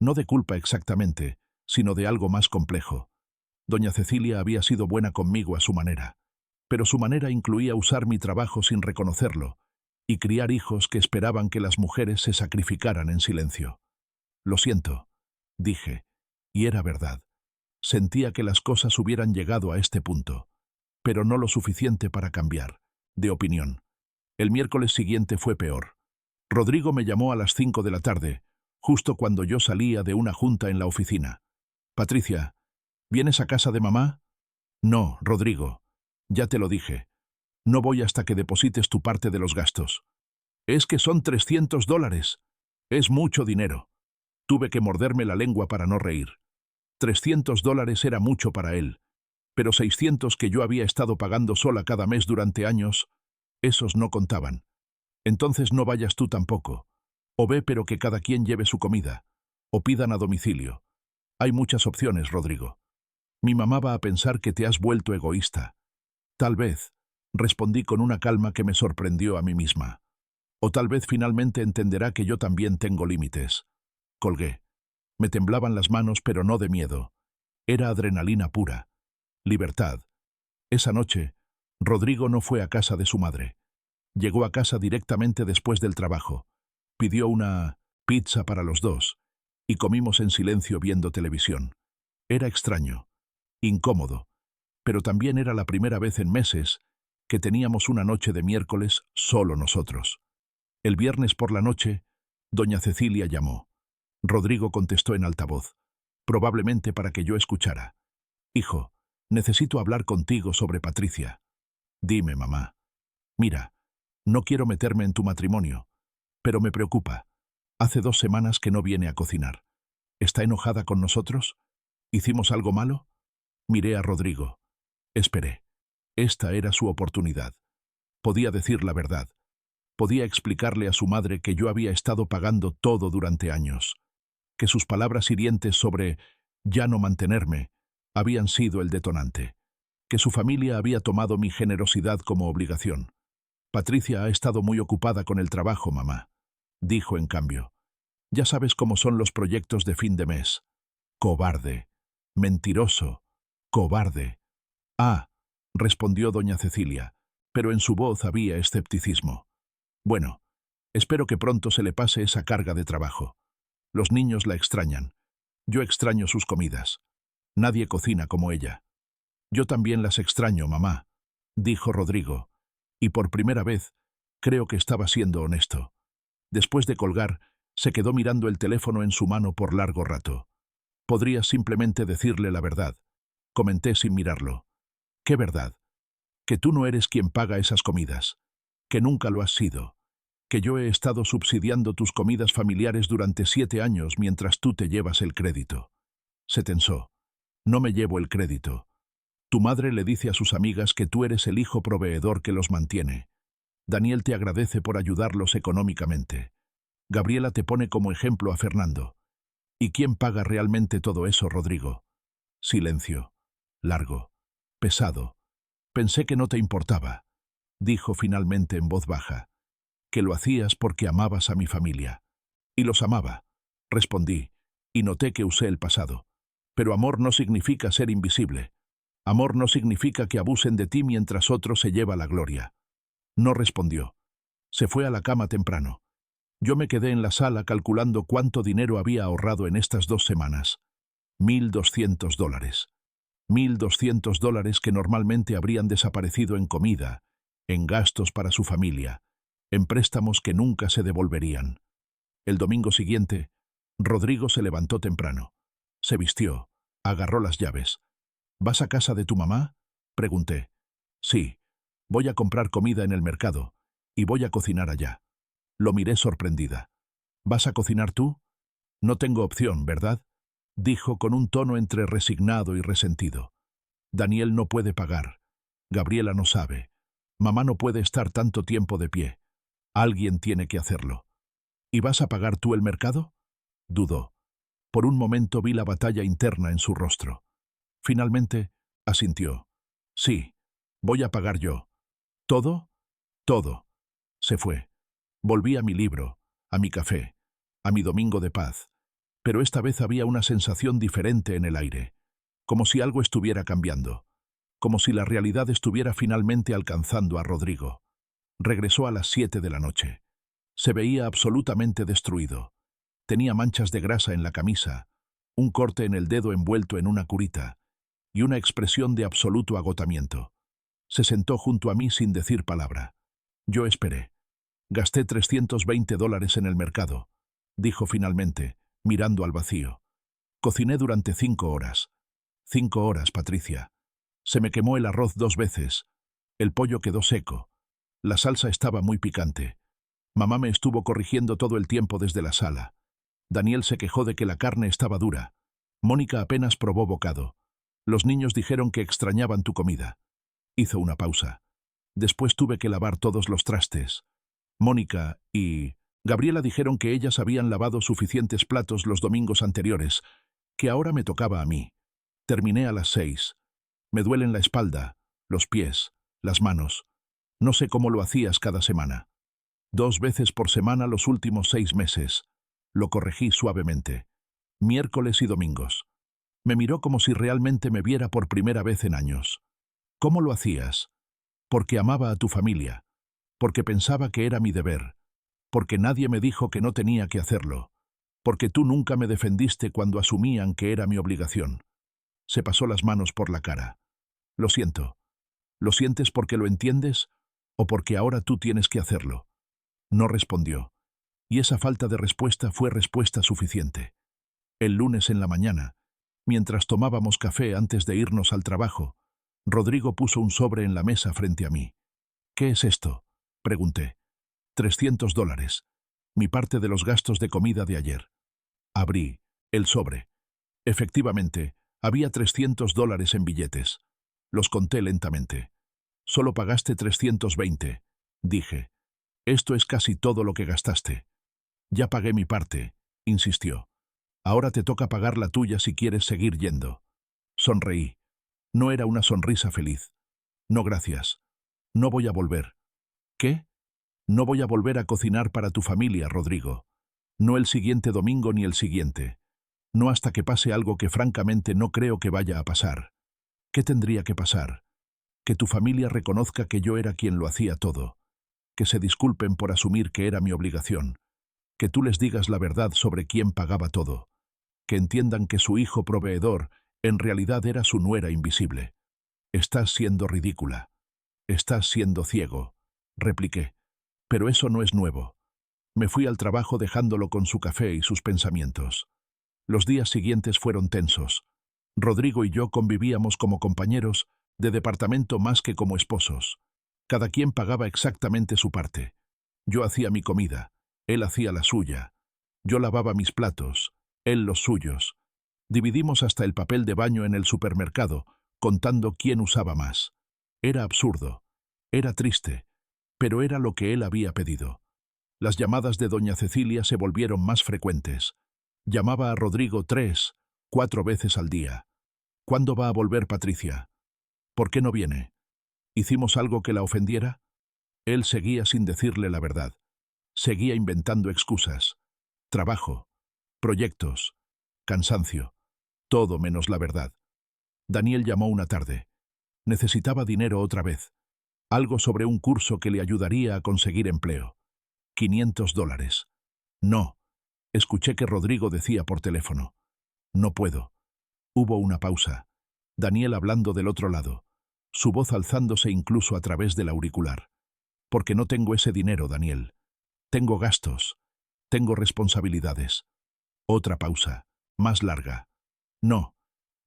No de culpa exactamente, sino de algo más complejo. Doña Cecilia había sido buena conmigo a su manera, pero su manera incluía usar mi trabajo sin reconocerlo y criar hijos que esperaban que las mujeres se sacrificaran en silencio. Lo siento, dije, y era verdad. Sentía que las cosas hubieran llegado a este punto, pero no lo suficiente para cambiar de opinión. El miércoles siguiente fue peor. Rodrigo me llamó a las 5 de la tarde, justo cuando yo salía de una junta en la oficina. Patricia, ¿vienes a casa de mamá? No, Rodrigo. Ya te lo dije. No voy hasta que deposites tu parte de los gastos. Es que son $300. Es mucho dinero. Tuve que morderme la lengua para no reír. $300 era mucho para él, pero 600 que yo había estado pagando sola cada mes durante años, esos no contaban. Entonces no vayas tú tampoco. O ve pero que cada quien lleve su comida. O pidan a domicilio. Hay muchas opciones, Rodrigo. Mi mamá va a pensar que te has vuelto egoísta. Tal vez, respondí con una calma que me sorprendió a mí misma. O tal vez finalmente entenderá que yo también tengo límites. Colgué. Me temblaban las manos, pero no de miedo. Era adrenalina pura. Libertad. Esa noche, Rodrigo no fue a casa de su madre. Llegó a casa directamente después del trabajo. Pidió una pizza para los dos y comimos en silencio viendo televisión. Era extraño, incómodo, pero también era la primera vez en meses que teníamos una noche de miércoles solo nosotros. El viernes por la noche, doña Cecilia llamó. Rodrigo contestó en altavoz, probablemente para que yo escuchara. Hijo, necesito hablar contigo sobre Patricia. Dime, mamá. Mira, no quiero meterme en tu matrimonio, pero me preocupa. Hace 2 semanas que no viene a cocinar. ¿Está enojada con nosotros? ¿Hicimos algo malo? Miré a Rodrigo. Esperé. Esta era su oportunidad. Podía decir la verdad. Podía explicarle a su madre que yo había estado pagando todo durante años, que sus palabras hirientes sobre ya no mantenerme habían sido el detonante, que su familia había tomado mi generosidad como obligación. Patricia ha estado muy ocupada con el trabajo, mamá, dijo en cambio. Ya sabes cómo son los proyectos de fin de mes. Cobarde, mentiroso, cobarde. Ah, respondió doña Cecilia, pero en su voz había escepticismo. Bueno, espero que pronto se le pase esa carga de trabajo. Los niños la extrañan. Yo extraño sus comidas. Nadie cocina como ella. Yo también las extraño, mamá, dijo Rodrigo, y por primera vez creo que estaba siendo honesto. Después de colgar, se quedó mirando el teléfono en su mano por largo rato. Podrías simplemente decirle la verdad, comenté sin mirarlo. ¿Qué verdad? Que tú no eres quien paga esas comidas, que nunca lo has sido, que yo he estado subsidiando tus comidas familiares durante 7 años mientras tú te llevas el crédito. Se tensó. No me llevo el crédito. Tu madre le dice a sus amigas que tú eres el hijo proveedor que los mantiene. Daniel te agradece por ayudarlos económicamente. Gabriela te pone como ejemplo a Fernando. ¿Y quién paga realmente todo eso, Rodrigo? Silencio. Largo. Pesado. Pensé que no te importaba, dijo finalmente en voz baja, que lo hacías porque amabas a mi familia. Y los amaba, respondí, y noté que usé el pasado. Pero amor no significa ser invisible. Amor no significa que abusen de ti mientras otro se lleva la gloria. No respondió. Se fue a la cama temprano. Yo me quedé en la sala calculando cuánto dinero había ahorrado en estas 2 semanas. $1.200. $1.200 que normalmente habrían desaparecido en comida, en gastos para su familia, en préstamos que nunca se devolverían. El domingo siguiente, Rodrigo se levantó temprano. Se vistió, agarró las llaves. ¿Vas a casa de tu mamá? Pregunté. Sí, voy a comprar comida en el mercado y voy a cocinar allá. Lo miré sorprendida. ¿Vas a cocinar tú? No tengo opción, ¿verdad? Dijo con un tono entre resignado y resentido. Daniel no puede pagar. Gabriela no sabe. Mamá no puede estar tanto tiempo de pie. Alguien tiene que hacerlo. ¿Y vas a pagar tú el mercado? Dudó. Por un momento vi la batalla interna en su rostro. Finalmente, asintió. Sí, voy a pagar yo. ¿Todo? Todo. Se fue. Volví a mi libro, a mi café, a mi domingo de paz. Pero esta vez había una sensación diferente en el aire, como si algo estuviera cambiando, como si la realidad estuviera finalmente alcanzando a Rodrigo. Regresó a las 7 de la noche. Se veía absolutamente destruido. Tenía manchas de grasa en la camisa, un corte en el dedo envuelto en una curita, y una expresión de absoluto agotamiento. Se sentó junto a mí sin decir palabra. Yo esperé. Gasté $320 en el mercado, dijo finalmente, mirando al vacío. Cociné durante 5 horas. 5 horas, Patricia. Se me quemó el arroz 2 veces. El pollo quedó seco. La salsa estaba muy picante. Mamá me estuvo corrigiendo todo el tiempo desde la sala. Daniel se quejó de que la carne estaba dura. Mónica apenas probó bocado. Los niños dijeron que extrañaban tu comida. Hizo una pausa. Después tuve que lavar todos los trastes. Mónica y Gabriela dijeron que ellas habían lavado suficientes platos los domingos anteriores, que ahora me tocaba a mí. Terminé a las 6. Me duelen la espalda, los pies, las manos. No sé cómo lo hacías cada semana. 2 veces por semana los últimos 6 meses. Lo corregí suavemente. Miércoles y domingos. Me miró como si realmente me viera por primera vez en años. ¿Cómo lo hacías? Porque amaba a tu familia. Porque pensaba que era mi deber. Porque nadie me dijo que no tenía que hacerlo. Porque tú nunca me defendiste cuando asumían que era mi obligación. Se pasó las manos por la cara. Lo siento. ¿Lo sientes porque lo entiendes o porque ahora tú tienes que hacerlo? No respondió. Y esa falta de respuesta fue respuesta suficiente. El lunes en la mañana, mientras tomábamos café antes de irnos al trabajo, Rodrigo puso un sobre en la mesa frente a mí. ¿Qué es esto?, pregunté. $300. Mi parte de los gastos de comida de ayer. Abrí el sobre. Efectivamente, había $300 en billetes. Los conté lentamente. Solo pagaste 320, dije. Esto es casi todo lo que gastaste. Ya pagué mi parte, insistió. Ahora te toca pagar la tuya si quieres seguir yendo. Sonreí. No era una sonrisa feliz. No, gracias. No voy a volver. ¿Qué? No voy a volver a cocinar para tu familia, Rodrigo. No el siguiente domingo ni el siguiente. No hasta que pase algo que francamente no creo que vaya a pasar. ¿Qué tendría que pasar? Que tu familia reconozca que yo era quien lo hacía todo. Que se disculpen por asumir que era mi obligación. Que tú les digas la verdad sobre quién pagaba todo. Que entiendan que su hijo proveedor en realidad era su nuera invisible. Estás siendo ridícula. Estás siendo ciego, repliqué. Pero eso no es nuevo. Me fui al trabajo dejándolo con su café y sus pensamientos. Los días siguientes fueron tensos. Rodrigo y yo convivíamos como compañeros de departamento más que como esposos. Cada quien pagaba exactamente su parte. Yo hacía mi comida, él hacía la suya. Yo lavaba mis platos, él los suyos. Dividimos hasta el papel de baño en el supermercado, contando quién usaba más. Era absurdo, era triste, pero era lo que él había pedido. Las llamadas de doña Cecilia se volvieron más frecuentes. Llamaba a Rodrigo 3, 4 veces al día. ¿Cuándo va a volver Patricia? ¿Por qué no viene? ¿Hicimos algo que la ofendiera? Él seguía sin decirle la verdad. Seguía inventando excusas. Trabajo, proyectos, cansancio. Todo menos la verdad. Daniel llamó una tarde. Necesitaba dinero otra vez. Algo sobre un curso que le ayudaría a conseguir empleo. $500. No. Escuché que Rodrigo decía por teléfono. No puedo. Hubo una pausa. Daniel hablando del otro lado. Su voz alzándose incluso a través del auricular. Porque no tengo ese dinero, Daniel. Tengo gastos. Tengo responsabilidades. Otra pausa. Más larga. No.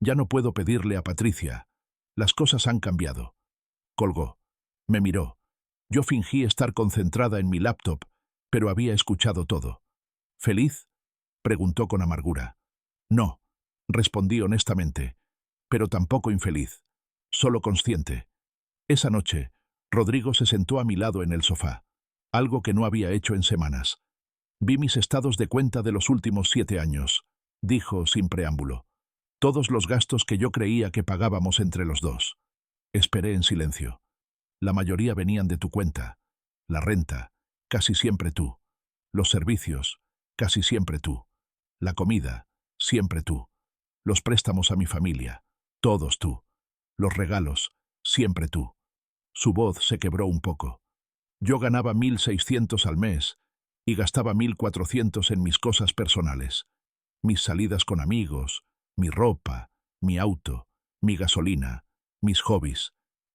Ya no puedo pedirle a Patricia. Las cosas han cambiado. Colgó. Me miró. Yo fingí estar concentrada en mi laptop, pero había escuchado todo. ¿Feliz?, preguntó con amargura. No, respondí honestamente, pero tampoco infeliz, solo consciente. Esa noche, Rodrigo se sentó a mi lado en el sofá, algo que no había hecho en semanas. Vi mis estados de cuenta de los últimos 7 años, dijo sin preámbulo. Todos los gastos que yo creía que pagábamos entre los dos. Esperé en silencio. La mayoría venían de tu cuenta. La renta, casi siempre tú. Los servicios, casi siempre tú. La comida, siempre tú. Los préstamos a mi familia, todos tú. Los regalos, siempre tú. Su voz se quebró un poco. Yo ganaba 1.600 al mes y gastaba 1.400 en mis cosas personales. Mis salidas con amigos, mi ropa, mi auto, mi gasolina, mis hobbies.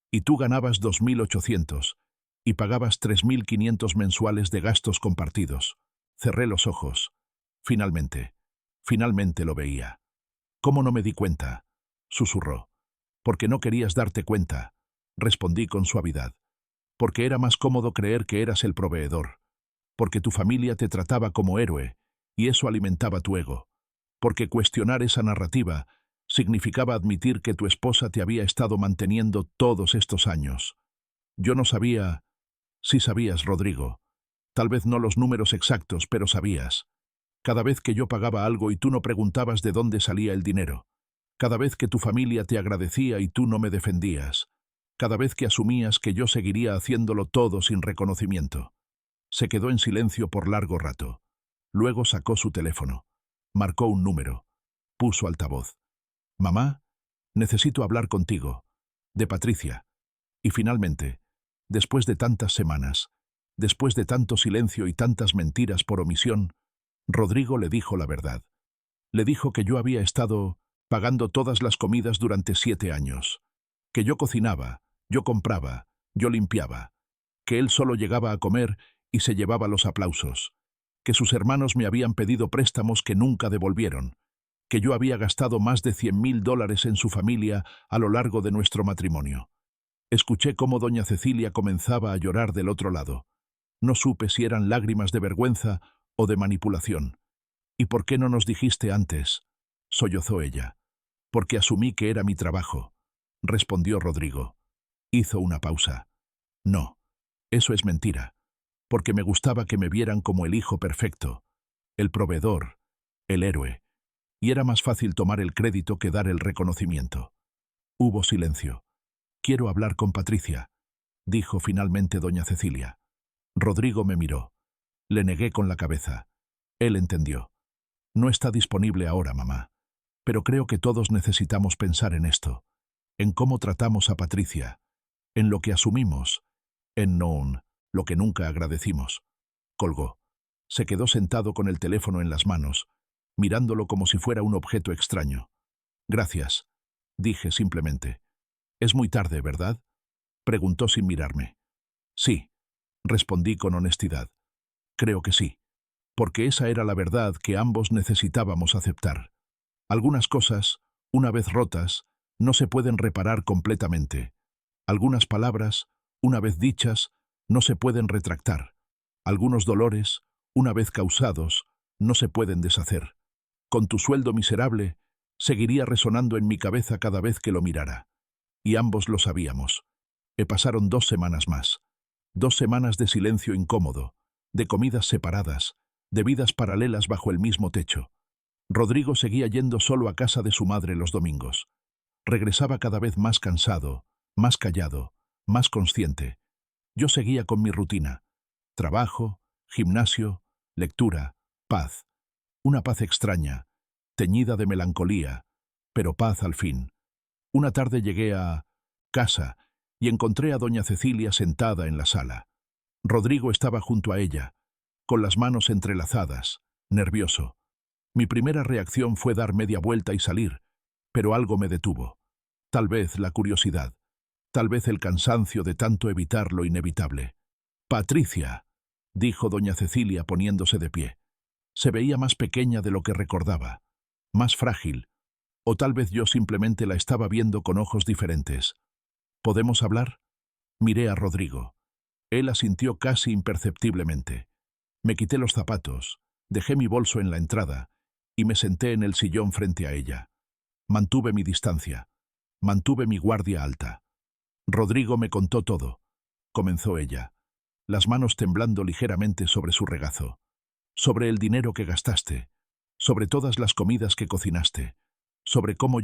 Y tú ganabas 2.800 y pagabas 3.500 mensuales de gastos compartidos. Cerré los ojos. Finalmente lo veía. ¿Cómo no me di cuenta?, susurró. Porque no querías darte cuenta, respondí con suavidad. Porque era más cómodo creer que eras el proveedor. Porque tu familia te trataba como héroe, y eso alimentaba tu ego. Porque cuestionar esa narrativa significaba admitir que tu esposa te había estado manteniendo todos estos años. Yo no sabía. Sí sabías, Rodrigo. Tal vez no los números exactos, pero sabías. Cada vez que yo pagaba algo y tú no preguntabas de dónde salía el dinero. Cada vez que tu familia te agradecía y tú no me defendías. Cada vez que asumías que yo seguiría haciéndolo todo sin reconocimiento. Se quedó en silencio por largo rato. Luego sacó su teléfono. Marcó un número. Puso altavoz. «Mamá, necesito hablar contigo. De Patricia». Y finalmente, después de tantas semanas, después de tanto silencio y tantas mentiras por omisión, Rodrigo le dijo la verdad. Le dijo que yo había estado pagando todas las comidas durante 7 años, que yo cocinaba, yo compraba, yo limpiaba, que él solo llegaba a comer y se llevaba los aplausos, que sus hermanos me habían pedido préstamos que nunca devolvieron, que yo había gastado más de $100.000 en su familia a lo largo de nuestro matrimonio. Escuché cómo doña Cecilia comenzaba a llorar del otro lado. No supe si eran lágrimas de vergüenza o de manipulación. «¿Y por qué no nos dijiste antes?», sollozó ella. «Porque asumí que era mi trabajo», respondió Rodrigo. Hizo una pausa. «No, eso es mentira, porque me gustaba que me vieran como el hijo perfecto, el proveedor, el héroe, y era más fácil tomar el crédito que dar el reconocimiento». Hubo silencio. «Quiero hablar con Patricia», dijo finalmente doña Cecilia. Rodrigo me miró. Le negué con la cabeza. Él entendió. «No está disponible ahora, mamá. Pero creo que todos necesitamos pensar en esto, en cómo tratamos a Patricia, en lo que asumimos, en lo que nunca agradecimos». Colgó. Se quedó sentado con el teléfono en las manos, mirándolo como si fuera un objeto extraño. «Gracias», dije simplemente. «Es muy tarde, ¿verdad?», preguntó sin mirarme. «Sí», respondí con honestidad. «Creo que sí», porque esa era la verdad que ambos necesitábamos aceptar. Algunas cosas, una vez rotas, no se pueden reparar completamente. Algunas palabras, una vez dichas, no se pueden retractar. Algunos dolores, una vez causados, no se pueden deshacer. Con tu sueldo miserable, seguiría resonando en mi cabeza cada vez que lo mirara. Y ambos lo sabíamos. Pasaron 2 semanas más. 2 semanas de silencio incómodo, de comidas separadas, de vidas paralelas bajo el mismo techo. Rodrigo seguía yendo solo a casa de su madre los domingos. Regresaba cada vez más cansado, más callado, más consciente. Yo seguía con mi rutina. Trabajo, gimnasio, lectura, paz. Una paz extraña, teñida de melancolía, pero paz al fin. Una tarde llegué a casa y encontré a doña Cecilia sentada en la sala. Rodrigo estaba junto a ella, con las manos entrelazadas, nervioso. Mi primera reacción fue dar media vuelta y salir, pero algo me detuvo. Tal vez la curiosidad, tal vez el cansancio de tanto evitar lo inevitable. «Patricia», dijo doña Cecilia poniéndose de pie. Se veía más pequeña de lo que recordaba, más frágil, o tal vez yo simplemente la estaba viendo con ojos diferentes. «¿Podemos hablar?». Miré a Rodrigo. Él asintió casi imperceptiblemente. Me quité los zapatos, dejé mi bolso en la entrada y me senté en el sillón frente a ella. Mantuve mi distancia, mantuve mi guardia alta. «Rodrigo me contó todo», comenzó ella, las manos temblando ligeramente sobre su regazo. «Sobre el dinero que gastaste, sobre todas las comidas que cocinaste, sobre cómo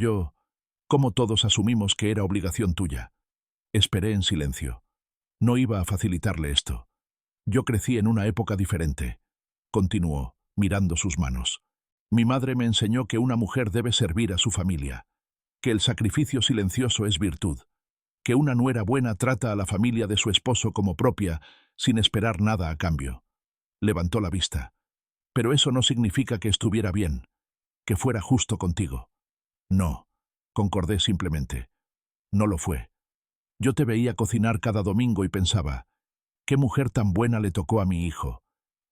todos asumimos que era obligación tuya». Esperé en silencio. No iba a facilitarle esto. «Yo crecí en una época diferente», continuó, mirando sus manos. «Mi madre me enseñó que una mujer debe servir a su familia, que el sacrificio silencioso es virtud, que una nuera buena trata a la familia de su esposo como propia, sin esperar nada a cambio». Levantó la vista. «Pero eso no significa que estuviera bien, que fuera justo contigo». «No», concordé simplemente. «No lo fue. Yo te veía cocinar cada domingo y pensaba, qué mujer tan buena le tocó a mi hijo.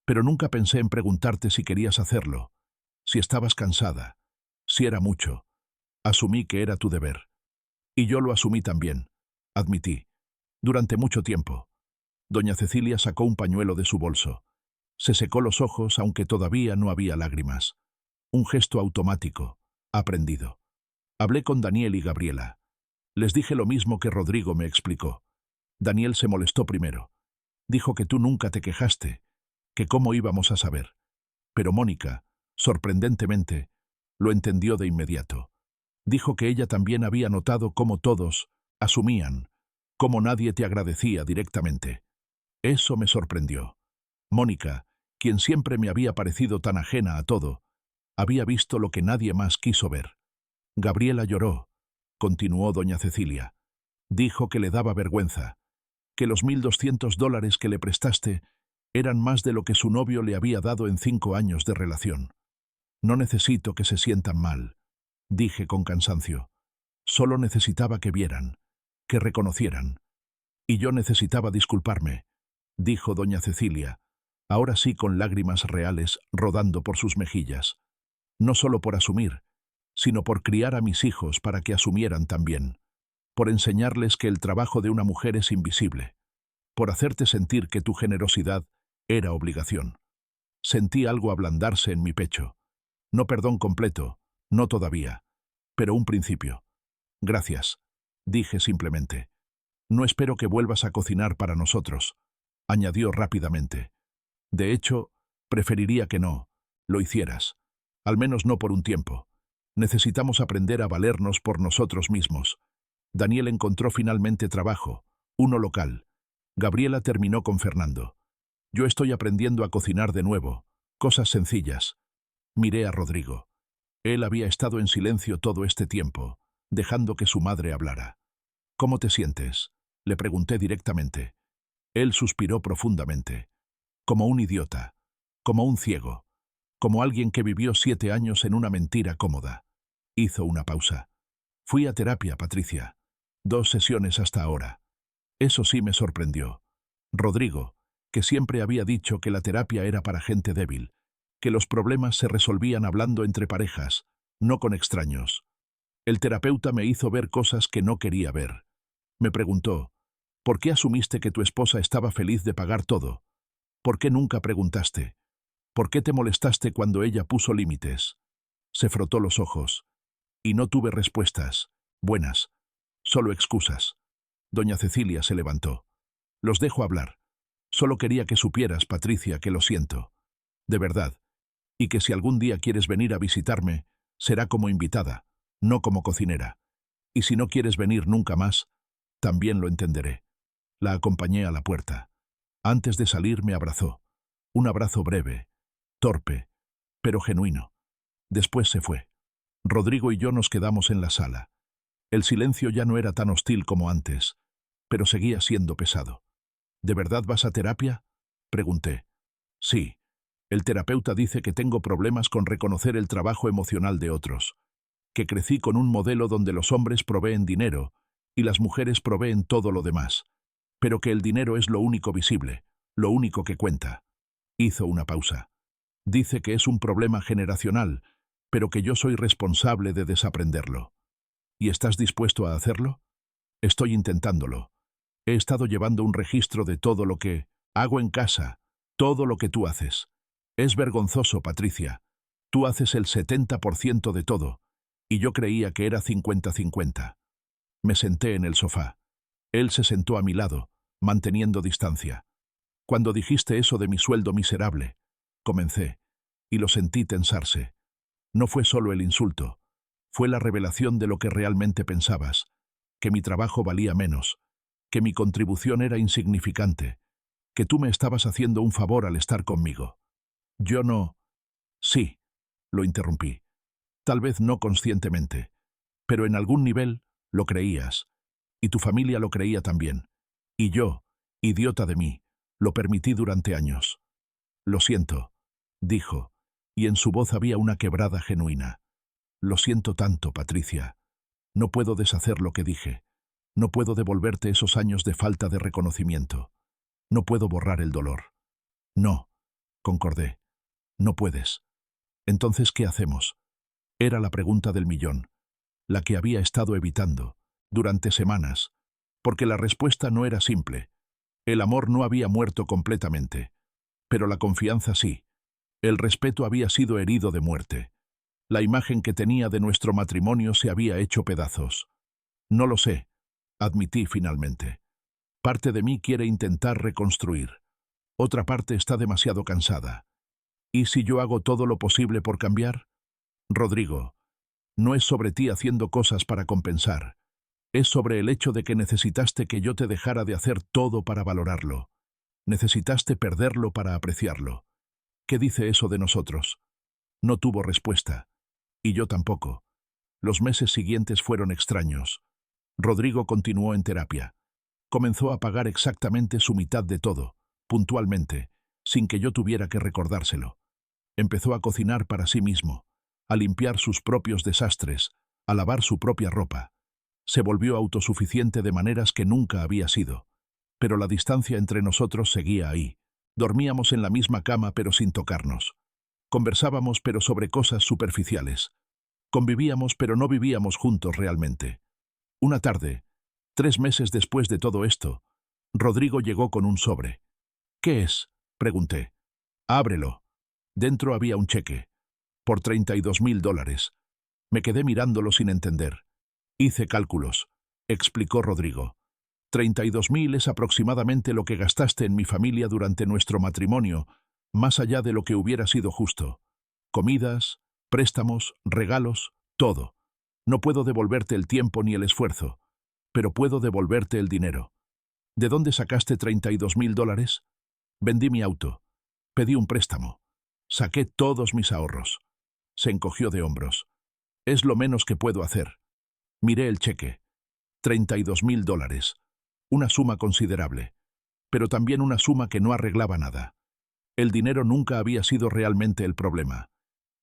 Pero nunca pensé en preguntarte si querías hacerlo, si estabas cansada, si era mucho. Asumí que era tu deber. Y yo lo asumí también», admití. «Durante mucho tiempo». Doña Cecilia sacó un pañuelo de su bolso. Se secó los ojos, aunque todavía no había lágrimas. Un gesto automático, aprendido. Hablé con Daniel y Gabriela. Les dije lo mismo que Rodrigo me explicó. Daniel se molestó primero. Dijo que tú nunca te quejaste, que cómo íbamos a saber. Pero Mónica, sorprendentemente, lo entendió de inmediato. Dijo que ella también había notado cómo todos asumían, cómo nadie te agradecía directamente. Eso me sorprendió. Mónica, quien siempre me había parecido tan ajena a todo, había visto lo que nadie más quiso ver. Gabriela lloró, continuó doña Cecilia. Dijo que le daba vergüenza, que los $1.200 que le prestaste eran más de lo que su novio le había dado en 5 años de relación. No necesito que se sientan mal, dije con cansancio. Solo necesitaba que vieran, que reconocieran. Y yo necesitaba disculparme, dijo doña Cecilia, ahora sí con lágrimas reales rodando por sus mejillas. No solo por asumir, sino por criar a mis hijos para que asumieran también, por enseñarles que el trabajo de una mujer es invisible, por hacerte sentir que tu generosidad era obligación. Sentí algo ablandarse en mi pecho. No perdón completo, no todavía, pero un principio. Gracias, dije simplemente. No espero que vuelvas a cocinar para nosotros, añadió rápidamente. De hecho, preferiría que no lo hicieras, al menos no por un tiempo. Necesitamos aprender a valernos por nosotros mismos. Daniel encontró finalmente trabajo, uno local. Gabriela terminó con Fernando. Yo estoy aprendiendo a cocinar de nuevo, cosas sencillas. Miré a Rodrigo. Él había estado en silencio todo este tiempo, dejando que su madre hablara. ¿Cómo te sientes?, le pregunté directamente. Él suspiró profundamente. Como un idiota, como un ciego, como alguien que vivió 7 años en una mentira cómoda. Hizo una pausa. Fui a terapia, Patricia. 2 sesiones hasta ahora. Eso sí me sorprendió. Rodrigo, que siempre había dicho que la terapia era para gente débil, que los problemas se resolvían hablando entre parejas, no con extraños. El terapeuta me hizo ver cosas que no quería ver. Me preguntó, ¿por qué asumiste que tu esposa estaba feliz de pagar todo? ¿Por qué nunca preguntaste? ¿Por qué te molestaste cuando ella puso límites? Se frotó los ojos. Y no tuve respuestas, buenas, solo excusas. Doña Cecilia se levantó. Los dejo hablar. Solo quería que supieras, Patricia, que lo siento. De verdad. Y que si algún día quieres venir a visitarme, será como invitada, no como cocinera. Y si no quieres venir nunca más, también lo entenderé. La acompañé a la puerta. Antes de salir me abrazó. Un abrazo breve, torpe, pero genuino. Después se fue. Rodrigo y yo nos quedamos en la sala. El silencio ya no era tan hostil como antes, pero seguía siendo pesado. ¿De verdad vas a terapia?, pregunté. Sí. El terapeuta dice que tengo problemas con reconocer el trabajo emocional de otros, que crecí con un modelo donde los hombres proveen dinero y las mujeres proveen todo lo demás, pero que el dinero es lo único visible, lo único que cuenta. Hizo una pausa. Dice que es un problema generacional, pero que yo soy responsable de desaprenderlo. ¿Y estás dispuesto a hacerlo? Estoy intentándolo. He estado llevando un registro de todo lo que hago en casa, todo lo que tú haces. Es vergonzoso, Patricia. Tú haces el 70% de todo, y yo creía que era 50-50. Me senté en el sofá. Él se sentó a mi lado, manteniendo distancia. Cuando dijiste eso de mi sueldo miserable, comencé, y lo sentí tensarse. No fue solo el insulto, fue la revelación de lo que realmente pensabas, que mi trabajo valía menos, que mi contribución era insignificante, que tú me estabas haciendo un favor al estar conmigo. Yo no... Sí, lo interrumpí. Tal vez no conscientemente, pero en algún nivel lo creías, y tu familia lo creía también. Y yo, idiota de mí, lo permití durante años. Lo siento, dijo, y en su voz había una quebrada genuina. Lo siento tanto, Patricia. No puedo deshacer lo que dije. No puedo devolverte esos años de falta de reconocimiento. No puedo borrar el dolor. No, concordé. No puedes. Entonces, ¿qué hacemos? Era la pregunta del millón, la que había estado evitando, durante semanas, porque la respuesta no era simple. El amor no había muerto completamente, pero la confianza sí. El respeto había sido herido de muerte. La imagen que tenía de nuestro matrimonio se había hecho pedazos. No lo sé, admití finalmente. Parte de mí quiere intentar reconstruir. Otra parte está demasiado cansada. ¿Y si yo hago todo lo posible por cambiar? Rodrigo, no es sobre ti haciendo cosas para compensar. Es sobre el hecho de que necesitaste que yo te dejara de hacer todo para valorarlo. Necesitaste perderlo para apreciarlo. ¿Qué dice eso de nosotros? No tuvo respuesta. Y yo tampoco. Los meses siguientes fueron extraños. Rodrigo continuó en terapia. Comenzó a pagar exactamente su mitad de todo, puntualmente, sin que yo tuviera que recordárselo. Empezó a cocinar para sí mismo, a limpiar sus propios desastres, a lavar su propia ropa. Se volvió autosuficiente de maneras que nunca había sido. Pero la distancia entre nosotros seguía ahí. Dormíamos en la misma cama pero sin tocarnos. Conversábamos pero sobre cosas superficiales. Convivíamos pero no vivíamos juntos realmente. Una tarde, 3 meses después de todo esto, Rodrigo llegó con un sobre. «¿Qué es?», pregunté. «Ábrelo». Dentro había un cheque. Por $32.000. Me quedé mirándolo sin entender. Hice cálculos, explicó Rodrigo. 32.000 es aproximadamente lo que gastaste en mi familia durante nuestro matrimonio, más allá de lo que hubiera sido justo. Comidas, préstamos, regalos, todo. No puedo devolverte el tiempo ni el esfuerzo, pero puedo devolverte el dinero. ¿De dónde sacaste $32.000? Vendí mi auto. Pedí un préstamo. Saqué todos mis ahorros. Se encogió de hombros. Es lo menos que puedo hacer. Miré el cheque. $32.000. Una suma considerable, pero también una suma que no arreglaba nada. El dinero nunca había sido realmente el problema.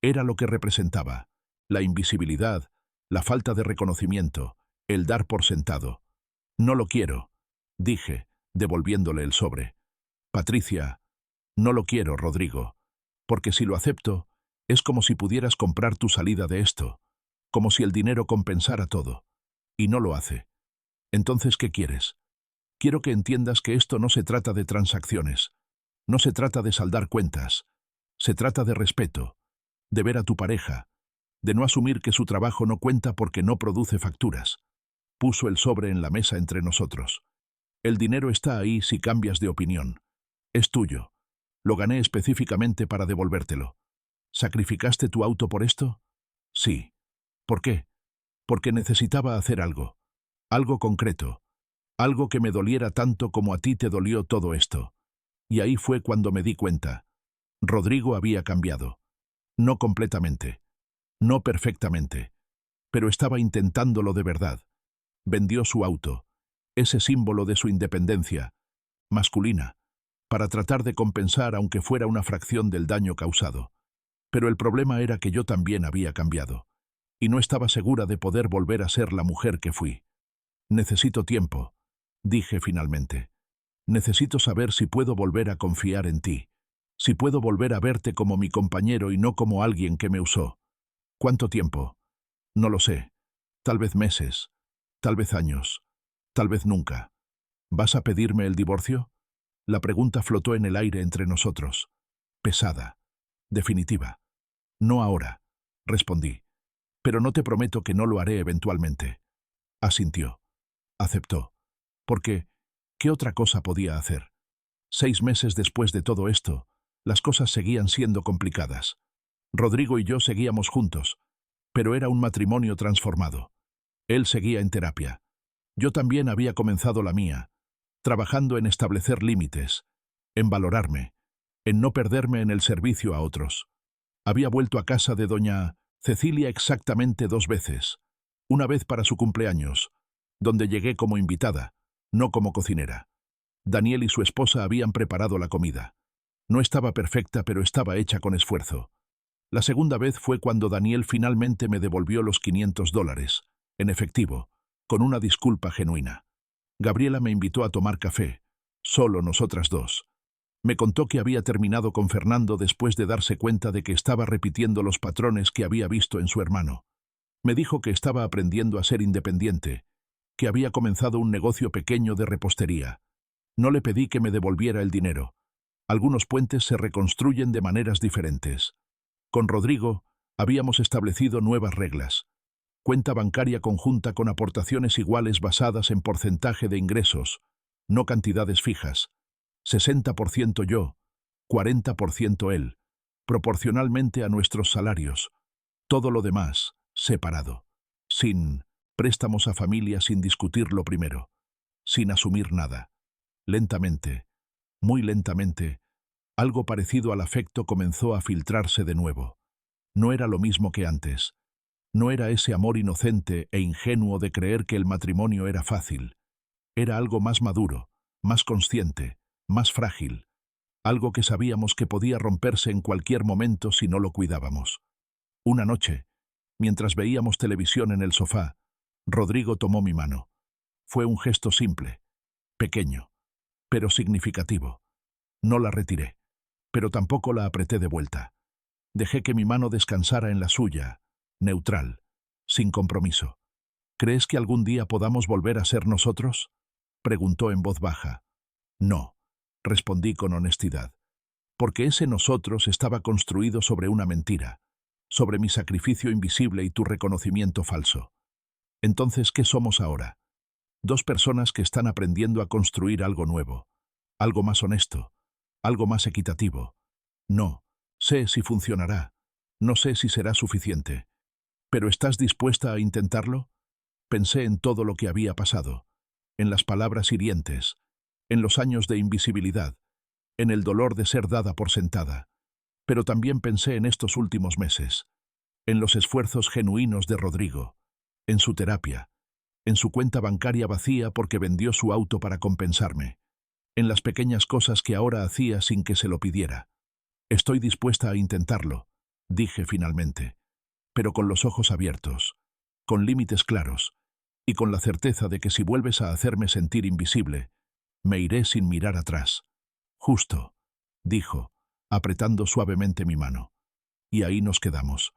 Era lo que representaba: la invisibilidad, la falta de reconocimiento, el dar por sentado. «No lo quiero», dije, devolviéndole el sobre. «Patricia, no lo quiero, Rodrigo, porque si lo acepto, es como si pudieras comprar tu salida de esto, como si el dinero compensara todo. Y no lo hace. Entonces, ¿qué quieres? Quiero que entiendas que esto no se trata de transacciones, no se trata de saldar cuentas, se trata de respeto, de ver a tu pareja, de no asumir que su trabajo no cuenta porque no produce facturas». Puso el sobre en la mesa entre nosotros. «El dinero está ahí si cambias de opinión. Es tuyo. Lo gané específicamente para devolvértelo. ¿Sacrificaste tu auto por esto?» «Sí». «¿Por qué?» «Porque necesitaba hacer algo. Algo concreto. Algo que me doliera tanto como a ti te dolió todo esto». Y ahí fue cuando me di cuenta. Rodrigo había cambiado. No completamente. No perfectamente. Pero estaba intentándolo de verdad. Vendió su auto, ese símbolo de su independencia, masculina, para tratar de compensar aunque fuera una fracción del daño causado. Pero el problema era que yo también había cambiado, y no estaba segura de poder volver a ser la mujer que fui. «Necesito tiempo», dije finalmente. «Necesito saber si puedo volver a confiar en ti, si puedo volver a verte como mi compañero y no como alguien que me usó». «¿Cuánto tiempo?» «No lo sé. Tal vez meses, tal vez años, tal vez nunca». «¿Vas a pedirme el divorcio?» La pregunta flotó en el aire entre nosotros. Pesada. Definitiva. «No ahora», respondí. «Pero no te prometo que no lo haré eventualmente». Asintió. Aceptó. Porque, ¿qué otra cosa podía hacer? 6 meses después de todo esto, las cosas seguían siendo complicadas. Rodrigo y yo seguíamos juntos, pero era un matrimonio transformado. Él seguía en terapia. Yo también había comenzado la mía, trabajando en establecer límites, en valorarme, en no perderme en el servicio a otros. Había vuelto a casa de doña Cecilia exactamente 2 veces. Una vez para su cumpleaños, donde llegué como invitada, no como cocinera. Daniel y su esposa habían preparado la comida. No estaba perfecta, pero estaba hecha con esfuerzo. La segunda vez fue cuando Daniel finalmente me devolvió los $500, en efectivo, con una disculpa genuina. Gabriela me invitó a tomar café, solo nosotras dos. Me contó que había terminado con Fernando después de darse cuenta de que estaba repitiendo los patrones que había visto en su hermano. Me dijo que estaba aprendiendo a ser independiente, que había comenzado un negocio pequeño de repostería. No le pedí que me devolviera el dinero. Algunos puentes se reconstruyen de maneras diferentes. Con Rodrigo habíamos establecido nuevas reglas. Cuenta bancaria conjunta con aportaciones iguales basadas en porcentaje de ingresos, no cantidades fijas. 60% yo, 40% él, proporcionalmente a nuestros salarios. Todo lo demás, separado. Sin préstamos a familia sin discutirlo primero. Sin asumir nada. Lentamente, muy lentamente, Algo parecido al afecto comenzó a filtrarse de nuevo. No era lo mismo que antes. No era ese amor inocente e ingenuo de creer que el matrimonio era fácil. Era algo más maduro, más consciente, más frágil. Algo que sabíamos que podía romperse en cualquier momento si no lo cuidábamos. Una noche, mientras veíamos televisión en el sofá, Rodrigo tomó mi mano. Fue un gesto simple, pequeño, pero significativo. No la retiré, pero tampoco la apreté de vuelta. Dejé que mi mano descansara en la suya, neutral, sin compromiso. ¿Crees que algún día podamos volver a ser nosotros?, preguntó en voz baja. No, respondí con honestidad, porque ese nosotros estaba construido sobre una mentira, sobre mi sacrificio invisible y tu reconocimiento falso. Entonces, ¿qué somos ahora? Dos personas que están aprendiendo a construir algo nuevo, algo más honesto, algo más equitativo. No sé si funcionará, no sé si será suficiente. ¿Pero estás dispuesta a intentarlo? Pensé en todo lo que había pasado, en las palabras hirientes, en los años de invisibilidad, en el dolor de ser dada por sentada. Pero también pensé en estos últimos meses, en los esfuerzos genuinos de Rodrigo, en su terapia, en su cuenta bancaria vacía porque vendió su auto para compensarme, en las pequeñas cosas que ahora hacía sin que se lo pidiera. Estoy dispuesta a intentarlo, dije finalmente, pero con los ojos abiertos, con límites claros, y con la certeza de que si vuelves a hacerme sentir invisible, me iré sin mirar atrás. Justo, dijo, apretando suavemente mi mano. Y ahí nos quedamos,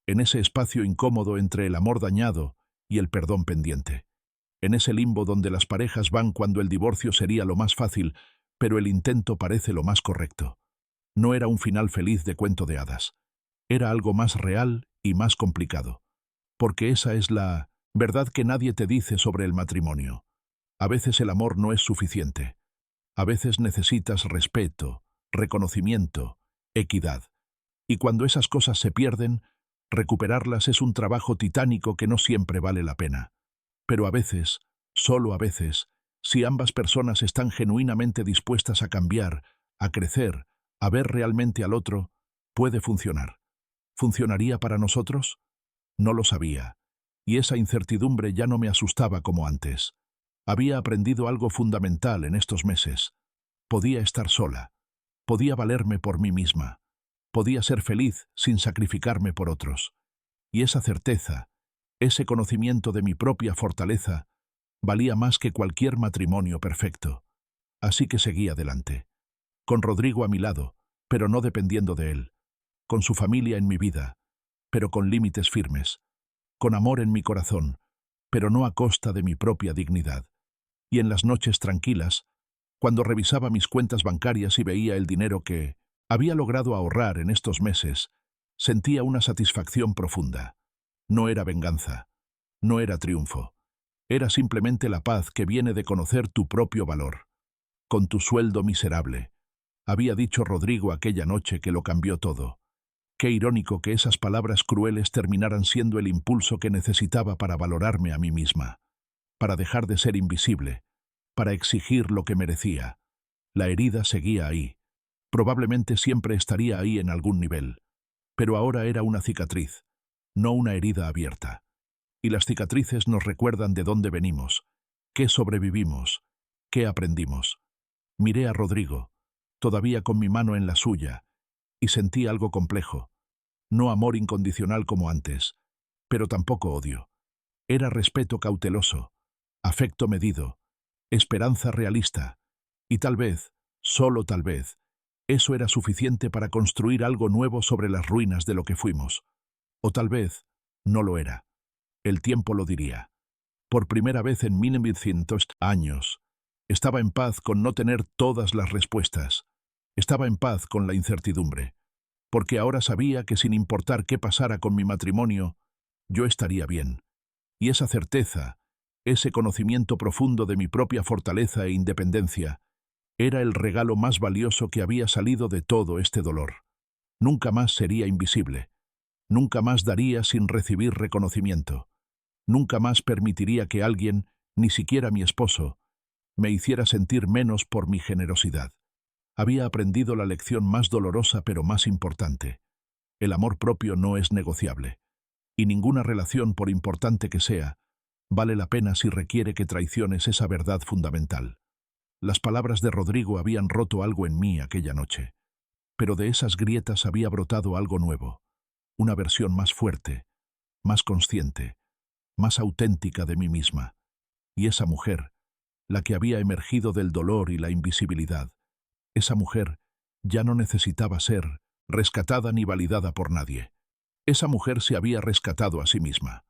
en ese espacio incómodo entre el amor dañado y el perdón pendiente, en ese limbo donde las parejas van cuando el divorcio sería lo más fácil, pero el intento parece lo más correcto. No era un final feliz de cuento de hadas. Era algo más real y más complicado. Porque esa es la verdad que nadie te dice sobre el matrimonio. A veces el amor no es suficiente. A veces necesitas respeto, reconocimiento, equidad. Y cuando esas cosas se pierden, recuperarlas es un trabajo titánico que no siempre vale la pena. Pero a veces, solo a veces, si ambas personas están genuinamente dispuestas a cambiar, a crecer, a ver realmente al otro, puede funcionar. ¿Funcionaría para nosotros? No lo sabía, y esa incertidumbre ya no me asustaba como antes. Había aprendido algo fundamental en estos meses. Podía estar sola, podía valerme por mí misma, podía ser feliz sin sacrificarme por otros. Y esa certeza, ese conocimiento de mi propia fortaleza, valía más que cualquier matrimonio perfecto. Así que seguí adelante, con Rodrigo a mi lado, pero no dependiendo de él, con su familia en mi vida, pero con límites firmes, con amor en mi corazón, pero no a costa de mi propia dignidad. Y en las noches tranquilas, cuando revisaba mis cuentas bancarias y veía el dinero que había logrado ahorrar en estos meses, sentía una satisfacción profunda. No era venganza, no era triunfo, era simplemente la paz que viene de conocer tu propio valor. Con tu sueldo miserable, había dicho Rodrigo aquella noche que lo cambió todo. Qué irónico que esas palabras crueles terminaran siendo el impulso que necesitaba para valorarme a mí misma, para dejar de ser invisible, para exigir lo que merecía. La herida seguía ahí. Probablemente siempre estaría ahí en algún nivel, pero ahora era una cicatriz, no una herida abierta. Y las cicatrices nos recuerdan de dónde venimos, qué sobrevivimos, qué aprendimos. Miré a Rodrigo, todavía con mi mano en la suya, y sentí algo complejo. No amor incondicional como antes, pero tampoco odio. Era respeto cauteloso, afecto medido, esperanza realista, y tal vez, solo tal vez, eso era suficiente para construir algo nuevo sobre las ruinas de lo que fuimos. O tal vez, no lo era. El tiempo lo diría. Por primera vez en 1900 años, estaba en paz con no tener todas las respuestas. Estaba en paz con la incertidumbre, porque ahora sabía que sin importar qué pasara con mi matrimonio, yo estaría bien. Y esa certeza, ese conocimiento profundo de mi propia fortaleza e independencia, era el regalo más valioso que había salido de todo este dolor. Nunca más sería invisible. Nunca más daría sin recibir reconocimiento. Nunca más permitiría que alguien, ni siquiera mi esposo, me hiciera sentir menos por mi generosidad. Había aprendido la lección más dolorosa pero más importante. El amor propio no es negociable. Y ninguna relación, por importante que sea, vale la pena si requiere que traiciones esa verdad fundamental. Las palabras de Rodrigo habían roto algo en mí aquella noche. Pero de esas grietas había brotado algo nuevo. Una versión más fuerte, más consciente, más auténtica de mí misma. Y esa mujer, la que había emergido del dolor y la invisibilidad, esa mujer ya no necesitaba ser rescatada ni validada por nadie. Esa mujer se había rescatado a sí misma.